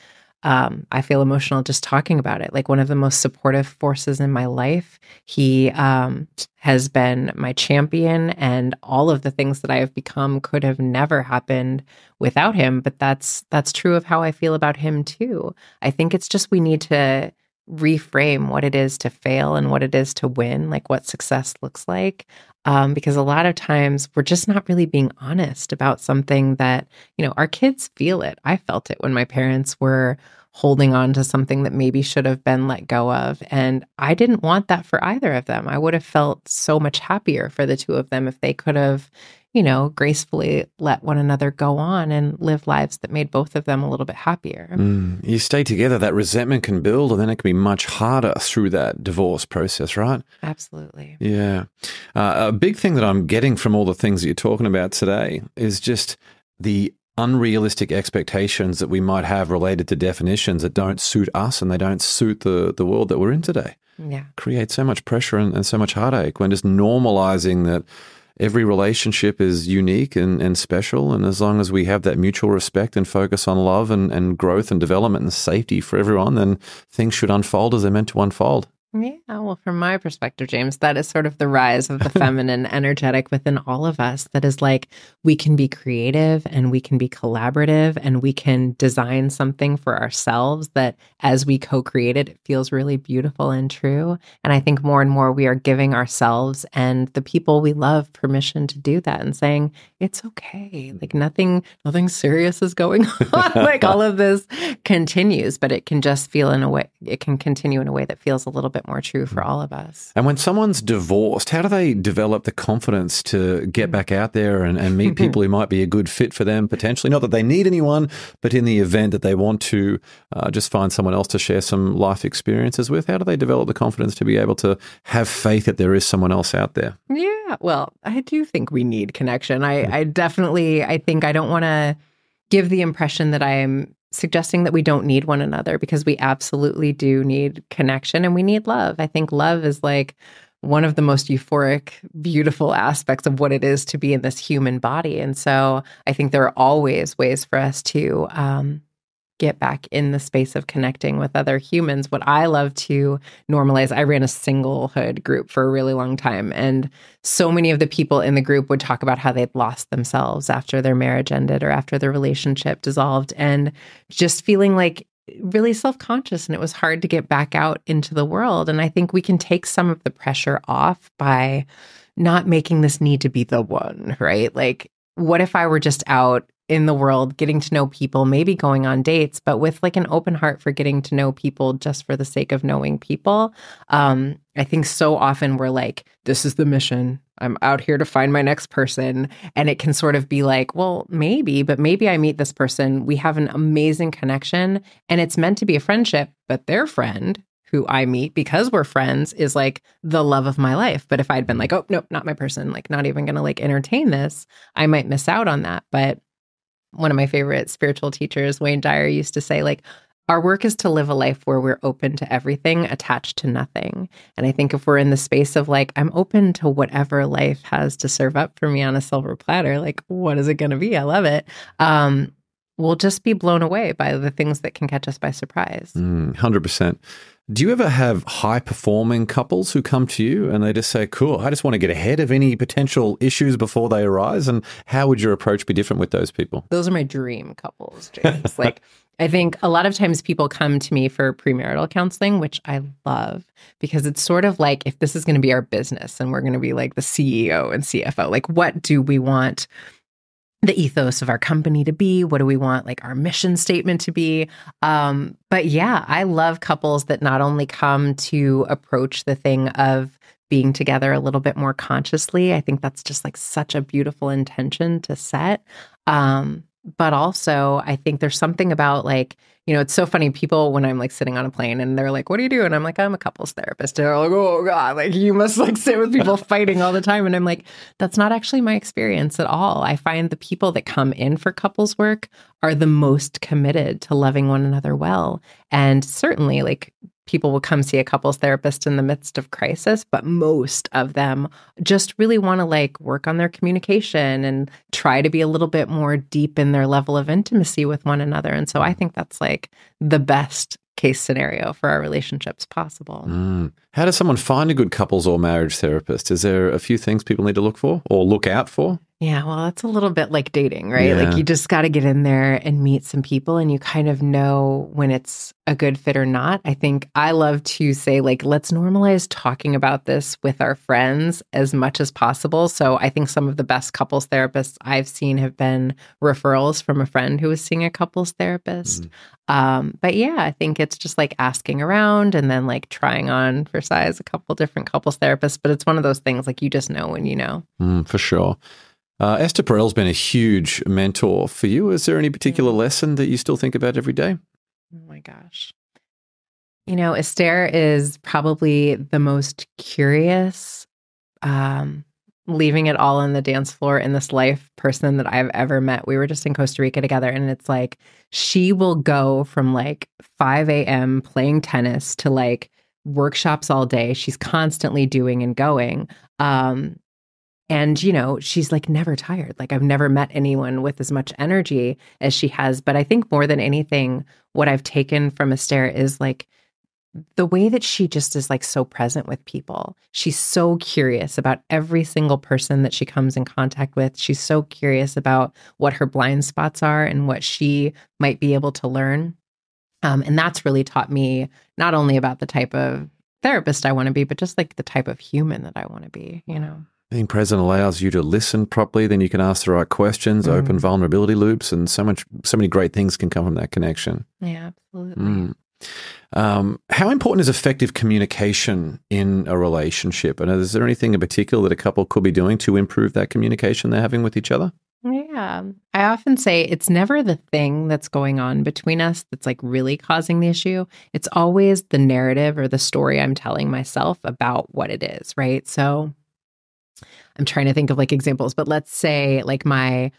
I feel emotional just talking about it. Like one of the most supportive forces in my life. He has been my champion, and all of the things that I have become could have never happened without him. But that's true of how I feel about him too. I think it's just we need to reframe what it is to fail and what it is to win, like what success looks like. Because a lot of times we're just not really being honest about something that, our kids feel it. I felt it when my parents were holding on to something that maybe should have been let go of. And I didn't want that for either of them. I would have felt so much happier for the two of them if they could have, gracefully let one another go on and live lives that made both of them a little bit happier. You stay together, that resentment can build, and then it can be much harder through that divorce process, right? Absolutely. Yeah. A big thing that I'm getting from all the things that you're talking about today is just the unrealistic expectations that we might have related to definitions that don't suit us and they don't suit the world that we're in today. Yeah. Create so much pressure and so much heartache when just normalizing that every relationship is unique and special. And as long as we have that mutual respect and focus on love and growth and development and safety for everyone, then things should unfold as they're meant to unfold. Yeah, well, from my perspective, James, that is sort of the rise of the feminine energetic within all of us. That is like, we can be creative and we can be collaborative and we can design something for ourselves that as we co-create it, it feels really beautiful and true. And I think more and more we are giving ourselves and the people we love permission to do that and saying, it's okay. Like nothing serious is going on. Like all of this continues, but it can just feel in a way, it can continue in a way that feels a little bit more true for all of us. And when someone's divorced, how do they develop the confidence to get back out there and meet people who might be a good fit for them potentially? Not that they need anyone, but in the event that they want to just find someone else to share some life experiences with, how do they develop the confidence to be able to have faith that there is someone else out there? Yeah, well, I do think we need connection. I think I don't want to give the impression that I'm suggesting that we don't need one another, because we absolutely do need connection and we need love. I think love is like one of the most euphoric, beautiful aspects of what it is to be in this human body. And so I think there are always ways for us to get back in the space of connecting with other humans. What I love to normalize, I ran a singlehood group for a really long time. And so many of the people in the group would talk about how they'd lost themselves after their marriage ended or after their relationship dissolved, and just feeling like really self-conscious. And it was hard to get back out into the world. And I think we can take some of the pressure off by not making this need to be the one, right? Like, what if I were just out in the world, getting to know people, maybe going on dates, but with like an open heart for getting to know people just for the sake of knowing people. I think so often we're like, this is the mission. I'm out here to find my next person. And it can sort of be like, well, but maybe I meet this person. We have an amazing connection and it's meant to be a friendship, but their friend who I meet because we're friends is like the love of my life. But if I'd been like, oh, nope, not my person, like not even going to like entertain this, I might miss out on that. But one of my favorite spiritual teachers, Wayne Dyer, used to say, like, our work is to live a life where we're open to everything, attached to nothing. And I think if we're in the space of like, I'm open to whatever life has to serve up for me on a silver platter, like, what is it going to be? I love it. We'll just be blown away by the things that can catch us by surprise. 100%. Do you ever have high-performing couples who come to you and they just say, cool, I just want to get ahead of any potential issues before they arise? And how would your approach be different with those people? Those are my dream couples, James. Like, I think a lot of times people come to me for premarital counseling, which I love, because it's sort of like, if this is going to be our business and we're going to be like the CEO and CFO, like, what do we want the ethos of our company to be? What do we want like our mission statement to be? But yeah, I love couples that not only come to approach the thing of being together a little bit more consciously. I think that's just like such a beautiful intention to set. But also, I think there's something about like, it's so funny. People, when I'm like sitting on a plane and they're like, what do you do? And I'm like, I'm a couples therapist. And they're like, oh God, like you must like sit with people fighting all the time. And I'm like, that's not actually my experience at all. I find the people that come in for couples work are the most committed to loving one another well. And certainly like people will come see a couples therapist in the midst of crisis, but most of them just really want to like work on their communication and try to be a little bit more deep in their level of intimacy with one another. And so I think that's like the best case scenario for our relationships possible. How does someone find a good couples or marriage therapist? Is there a few things people need to look for or look out for? Yeah, well, that's a little bit like dating, right? Yeah. Like you just got to get in there and meet some people and you kind of know when it's a good fit or not. I think I love to say, like, let's normalize talking about this with our friends as much as possible. So I think some of the best couples therapists I've seen have been referrals from a friend who was seeing a couples therapist. But yeah, I think it's just like asking around and then like trying on for size a couple different couples therapists. But it's one of those things like you just know when you know. For sure. Esther Perel's been a huge mentor for you. Is there any particular lesson that you still think about every day? Oh my gosh. You know, Esther is probably the most curious, leaving it all on the dance floor in this life person that I've ever met. We were just in Costa Rica together, and it's like she will go from like 5 a.m. playing tennis to like workshops all day. She's constantly doing and going. And, you know, she's like never tired. Like I've never met anyone with as much energy as she has. But I think more than anything, what I've taken from Esther is like the way that she just is like so present with people. She's so curious about every single person that she comes in contact with. She's so curious about what her blind spots are and what she might be able to learn. And that's really taught me not only about the type of therapist I want to be, but just like the type of human that I want to be, you know. Being present allows you to listen properly, then you can ask the right questions, open vulnerability loops, and so many great things can come from that connection. Yeah, absolutely. How important is effective communication in a relationship? And is there anything in particular that a couple could be doing to improve that communication they're having with each other? Yeah. I often say it's never the thing that's going on between us that's like really causing the issue. It's always the narrative or the story I'm telling myself about what it is, right? So I'm trying to think of like examples, but let's say like my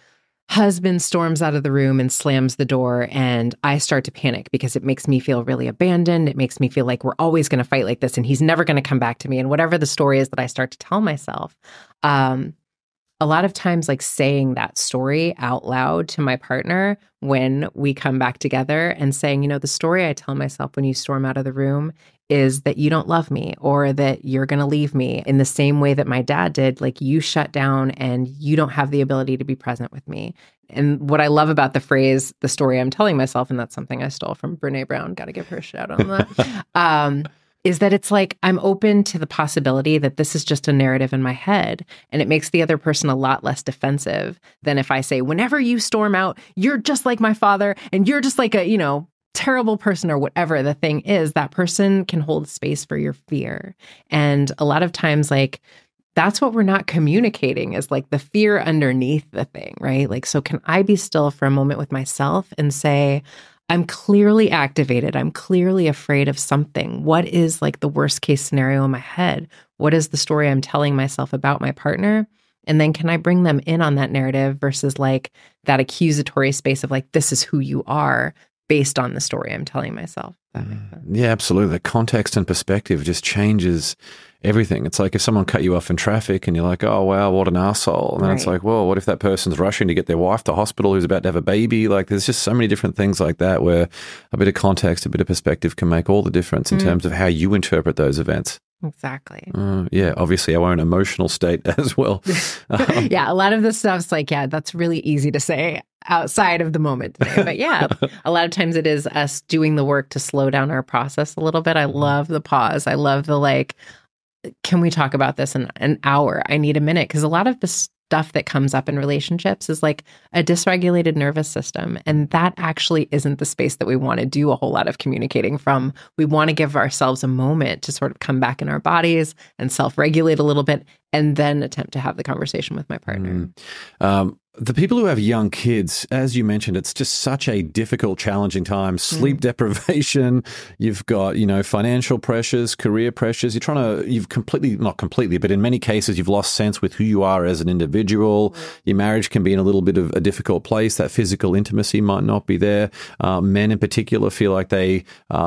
husband storms out of the room and slams the door and I start to panic because it makes me feel really abandoned. It makes me feel like we're always going to fight like this and he's never going to come back to me. And whatever the story is that I start to tell myself, a lot of times like saying that story out loud to my partner when we come back together and saying, you know, the story I tell myself when you storm out of the room is that you don't love me or that you're going to leave me in the same way that my dad did. Like you shut down and you don't have the ability to be present with me. And what I love about the phrase, the story I'm telling myself, and that's something I stole from Brene Brown, got to give her a shout out on that, is that it's like I'm open to the possibility that this is just a narrative in my head. And it makes the other person a lot less defensive than if I say, whenever you storm out, you're just like my father and you're just like a, you know, terrible person or whatever the thing is. That person can hold space for your fear. And a lot of times, like, that's what we're not communicating is like the fear underneath the thing, right? Like, so can I be still for a moment with myself and say, I'm clearly activated. I'm clearly afraid of something. What is like the worst case scenario in my head? What is the story I'm telling myself about my partner? And then can I bring them in on that narrative versus like that accusatory space of like, this is who you are based on the story I'm telling myself. That makes sense. Yeah, absolutely. The context and perspective just changes everything. It's like if someone cut you off in traffic and you're like, oh, wow, what an asshole. And then it's like, well, what if that person's rushing to get their wife to hospital who's about to have a baby? Like there's just so many different things like that where a bit of context, a bit of perspective can make all the difference in terms of how you interpret those events. Exactly. Yeah, obviously our own emotional state as well. Yeah, a lot of this stuff's like, yeah, that's really easy to say outside of the moment today. But yeah, a lot of times it is us doing the work to slow down our process a little bit. I love the pause. I love the like, can we talk about this in an hour? I need a minute. Because a lot of the stuff that comes up in relationships is like a dysregulated nervous system. And that actually isn't the space that we want to do a whole lot of communicating from. We want to give ourselves a moment to sort of come back in our bodies and self-regulate a little bit and then attempt to have the conversation with my partner. The people who have young kids, as you mentioned, it's just such a difficult, challenging time. Sleep deprivation, you've got, financial pressures, career pressures. You've completely, not completely, but in many cases, you've lost sense with who you are as an individual. Your marriage can be in a little bit of a difficult place. That physical intimacy might not be there. Men in particular feel like they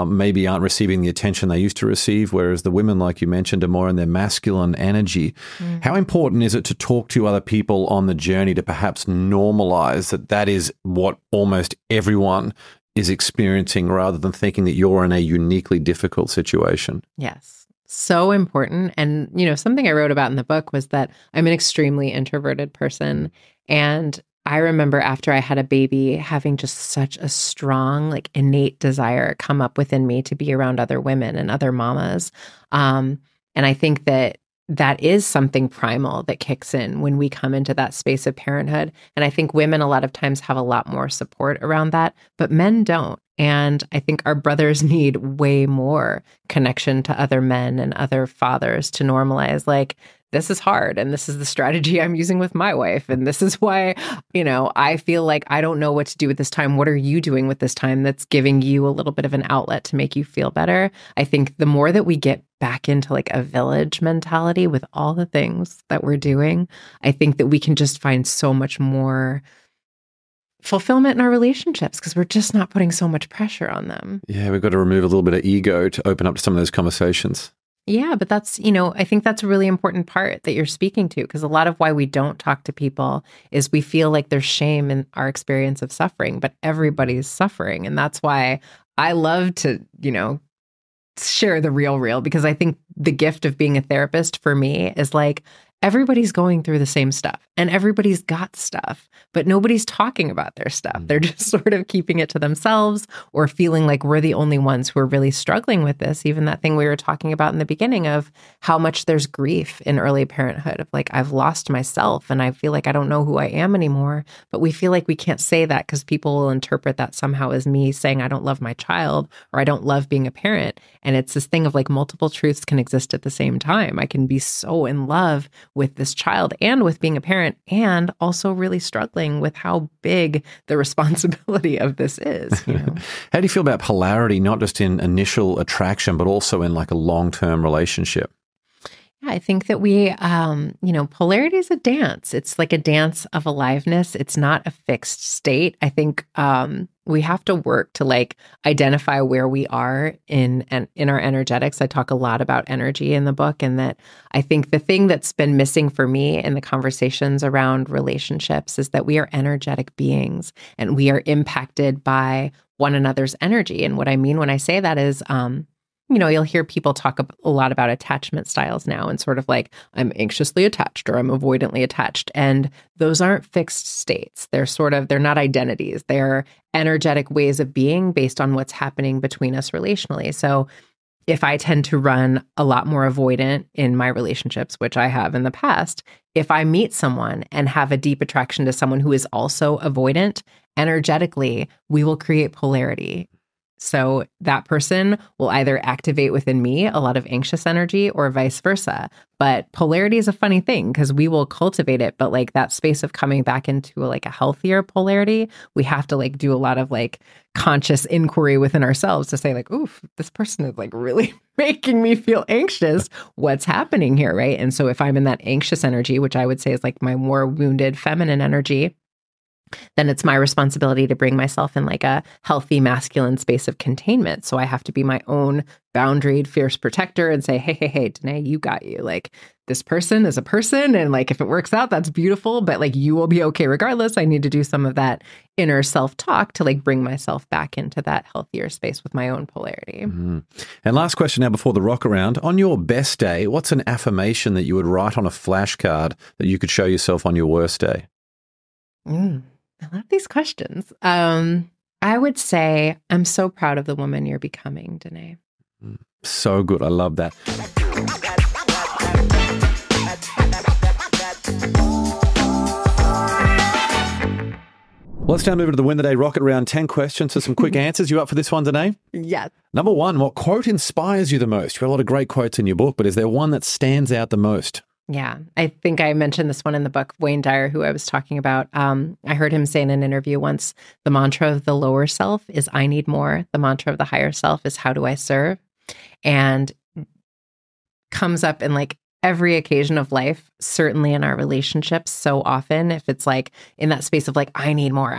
maybe aren't receiving the attention they used to receive, whereas the women, like you mentioned, are more in their masculine energy. How important is it to talk to other people on the journey to perhaps normalize that is what almost everyone is experiencing, rather than thinking that you're in a uniquely difficult situation? Yes. So important. And, something I wrote about in the book was that I'm an extremely introverted person. And I remember after I had a baby having just such a strong, innate desire come up within me to be around other women and other mamas. And I think that is something primal that kicks in when we come into that space of parenthood. And I think women a lot of times have a lot more support around that, but men don't. And I think our brothers need way more connection to other men and other fathers to normalize, this is hard, and this is the strategy I'm using with my wife, and this is why, I feel like I don't know what to do with this time. What are you doing with this time that's giving you a little bit of an outlet to make you feel better? I think the more that we get back into a village mentality with all the things that we're doing, I think that we can just find so much more fulfillment in our relationships because we're just not putting so much pressure on them. Yeah, we've got to remove a little bit of ego to open up to some of those conversations. Yeah, but that's, I think that's a really important part that you're speaking to, because a lot of why we don't talk to people is we feel like there's shame in our experience of suffering, but everybody's suffering. And that's why I love to, share the real, because I think the gift of being a therapist for me is everybody's going through the same stuff and everybody's got stuff, but nobody's talking about their stuff. They're just sort of keeping it to themselves or feeling like we're the only ones who are really struggling with this. Even that thing we were talking about in the beginning of how much there's grief in early parenthood of I've lost myself and I feel like I don't know who I am anymore. But we feel like we can't say that because people will interpret that somehow as me saying I don't love my child or I don't love being a parent. And it's this thing of multiple truths can exist at the same time. I can be so in love with this child and with being a parent, and also really struggling with how big the responsibility of this is. How do you feel about polarity, not just in initial attraction, but also in a long-term relationship? Yeah, I think that we, polarity is a dance. It's like a dance of aliveness. It's not a fixed state. I think we have to work to identify where we are in our energetics. I talk a lot about energy in the book, and that I think the thing that's been missing for me in the conversations around relationships is that we are energetic beings and we are impacted by one another's energy. And what I mean when I say that is, you'll hear people talk a lot about attachment styles now and sort of I'm anxiously attached or I'm avoidantly attached. And those aren't fixed states. They're not identities. They're energetic ways of being based on what's happening between us relationally. So if I tend to run a lot more avoidant in my relationships, which I have in the past, if I meet someone and have a deep attraction to someone who is also avoidant, energetically, we will create polarity. So that person will either activate within me a lot of anxious energy or vice versa. But polarity is a funny thing because we will cultivate it. But that space of coming back into a healthier polarity, we have to do a lot of conscious inquiry within ourselves to say oof, this person is really making me feel anxious. What's happening here, right? And so if I'm in that anxious energy, which I would say is my more wounded feminine energy, then it's my responsibility to bring myself in a healthy masculine space of containment. So I have to be my own boundaried, fierce protector and say, hey, Dené, you got you. This person is a person. And if it works out, that's beautiful. But you will be okay regardless. I need to do some of that inner self-talk to bring myself back into that healthier space with my own polarity. Mm-hmm. And last question now before the rock around. On your best day, what's an affirmation that you would write on a flashcard that you could show yourself on your worst day? I love these questions. I would say, I'm so proud of the woman you're becoming, Dené. So good. I love that. Let's now move to the Win the Day Rocket Round. 10 questions for some quick answers. You up for this one, Dené? Yes. Number one, what quote inspires you the most? You have a lot of great quotes in your book, but is there one that stands out the most? Yeah, I think I mentioned this one in the book, Wayne Dyer, who I was talking about. I heard him say in an interview once, the mantra of the lower self is I need more. The mantra of the higher self is how do I serve? And comes up in like every occasion of life, certainly in our relationships. So often, if it's like in that space of like, I need more,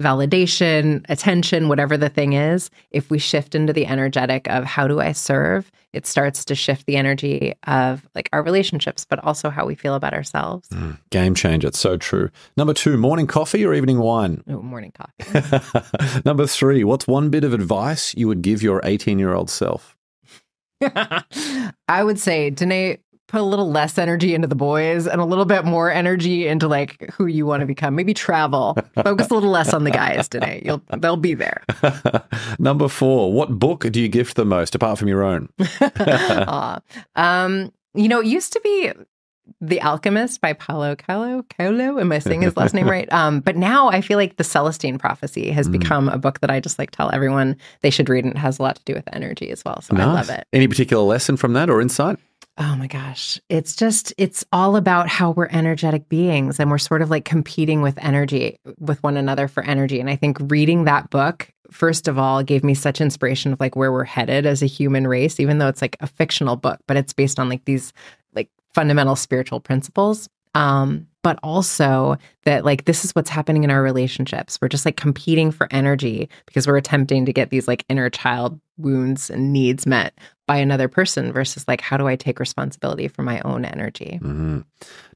validation, attention, whatever the thing is, if we shift into the energetic of how do I serve, it starts to shift the energy of like our relationships, but also how we feel about ourselves. Game changer. It's so true. Number 2, morning coffee or evening wine? Oh, morning coffee. Number 3, what's one bit of advice you would give your 18-year-old self? I would say, Dené, put a little less energy into the boys and a little bit more energy into like who you want to become. Maybe travel. Focus a little less on the guys today. They'll be there. Number 4, what book do you gift the most apart from your own? It used to be The Alchemist by Paulo Coelho. Am I saying his last name right? But now I feel like The Celestine Prophecy has become a book that I just like tell everyone they should read, and it has a lot to do with energy as well. So nice. I love it. Any particular lesson from that or insight? Oh my gosh. It's all about how we're energetic beings, and we're sort of like competing with one another for energy. And I think reading that book, first of all, gave me such inspiration of like where we're headed as a human race, even though it's like a fictional book, but it's based on like these like fundamental spiritual principles. But also that like this is what's happening in our relationships. We're just like competing for energy because we're attempting to get these like inner child wounds and needs met by another person versus like, how do I take responsibility for my own energy? Mm-hmm.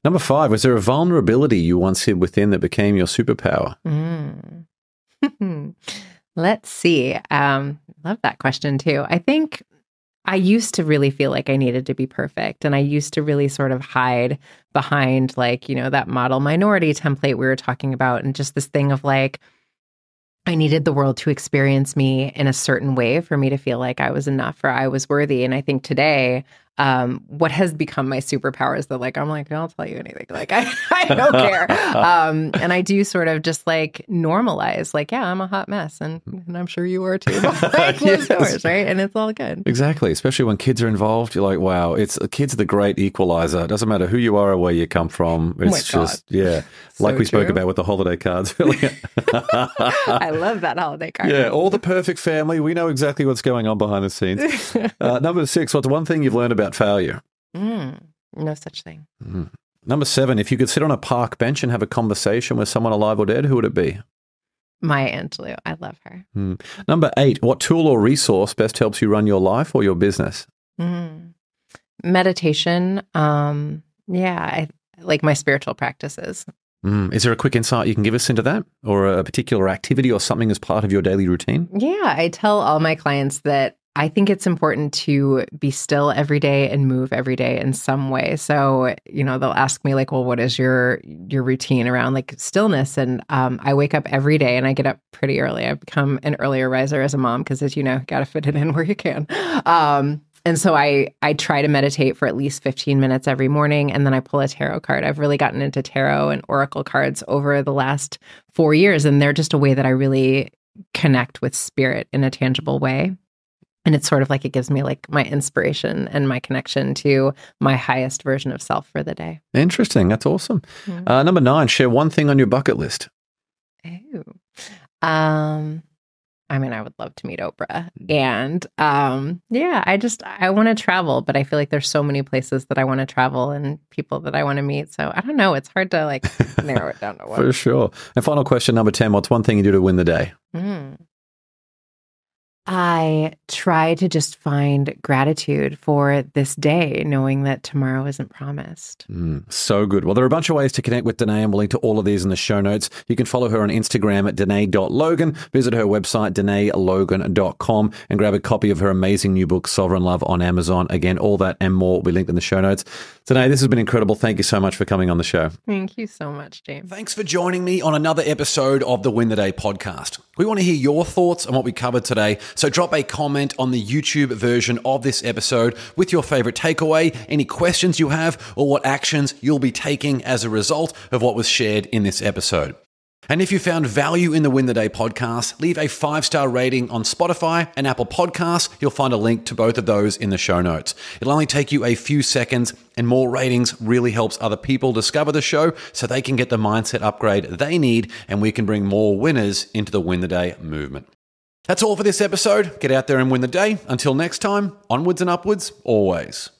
Number 5, was there a vulnerability you once hid within that became your superpower? Let's see. Love that question too. I think I used to really feel like I needed to be perfect. And I used to really sort of hide behind like, that model minority template we were talking about. And just this thing of like, I needed the world to experience me in a certain way for me to feel like I was enough or I was worthy. And I think today, what has become my superpower is that like, I'm like, I'll tell you anything. Like, I don't care. And I do sort of just like normalize, like, yeah, I'm a hot mess and I'm sure you are too. Like, closed doors, right? And it's all good. Exactly. Especially when kids are involved, you're like, wow, kids are the great equalizer. It doesn't matter who you are or where you come from. It's just, yeah. So like we spoke about with the holiday cards earlier. I love that holiday card. Yeah. All the perfect family. We know exactly what's going on behind the scenes. Number 6, what's one thing you've learned about failure? No such thing. Number 7, if you could sit on a park bench and have a conversation with someone alive or dead, who would it be? Maya Angelou. I love her. Number 8, what tool or resource best helps you run your life or your business? Meditation. I like my spiritual practices. Is there a quick insight you can give us into that, or a particular activity or something as part of your daily routine? Yeah, I tell all my clients that I think it's important to be still every day and move every day in some way. So, they'll ask me like, well, what is your routine around like stillness? And I wake up every day and I get up pretty early. I've become an earlier riser as a mom because, as you know, got to fit it in where you can. And so I try to meditate for at least 15 minutes every morning, and then I pull a tarot card. I've really gotten into tarot and oracle cards over the last 4 years, and they're just a way that I really connect with spirit in a tangible way. And it's sort of like it gives me like my inspiration and my connection to my highest version of self for the day. Interesting. That's awesome. Number 9, share one thing on your bucket list. I would love to meet Oprah. And I want to travel, but I feel like there's so many places that I want to travel and people that I want to meet. So I don't know. It's hard to like narrow it down to one. For sure. And final question, number 10, what's one thing you do to win the day? I try to just find gratitude for this day, knowing that tomorrow isn't promised. So good. Well, there are a bunch of ways to connect with Dené, and we'll link to all of these in the show notes. You can follow her on Instagram at Dené.Logan, visit her website, DenéLogan.com, and grab a copy of her amazing new book, Sovereign Love, on Amazon. Again, all that and more will be linked in the show notes. Dené, this has been incredible. Thank you so much for coming on the show. Thank you so much, James. Thanks for joining me on another episode of the Win the Day podcast. We want to hear your thoughts on what we covered today, so drop a comment on the YouTube version of this episode with your favorite takeaway, any questions you have, or what actions you'll be taking as a result of what was shared in this episode. And if you found value in the Win the Day podcast, leave a 5-star rating on Spotify and Apple Podcasts. You'll find a link to both of those in the show notes. It'll only take you a few seconds, and more ratings really helps other people discover the show so they can get the mindset upgrade they need, and we can bring more winners into the Win the Day movement. That's all for this episode. Get out there and win the day. Until next time, onwards and upwards, always.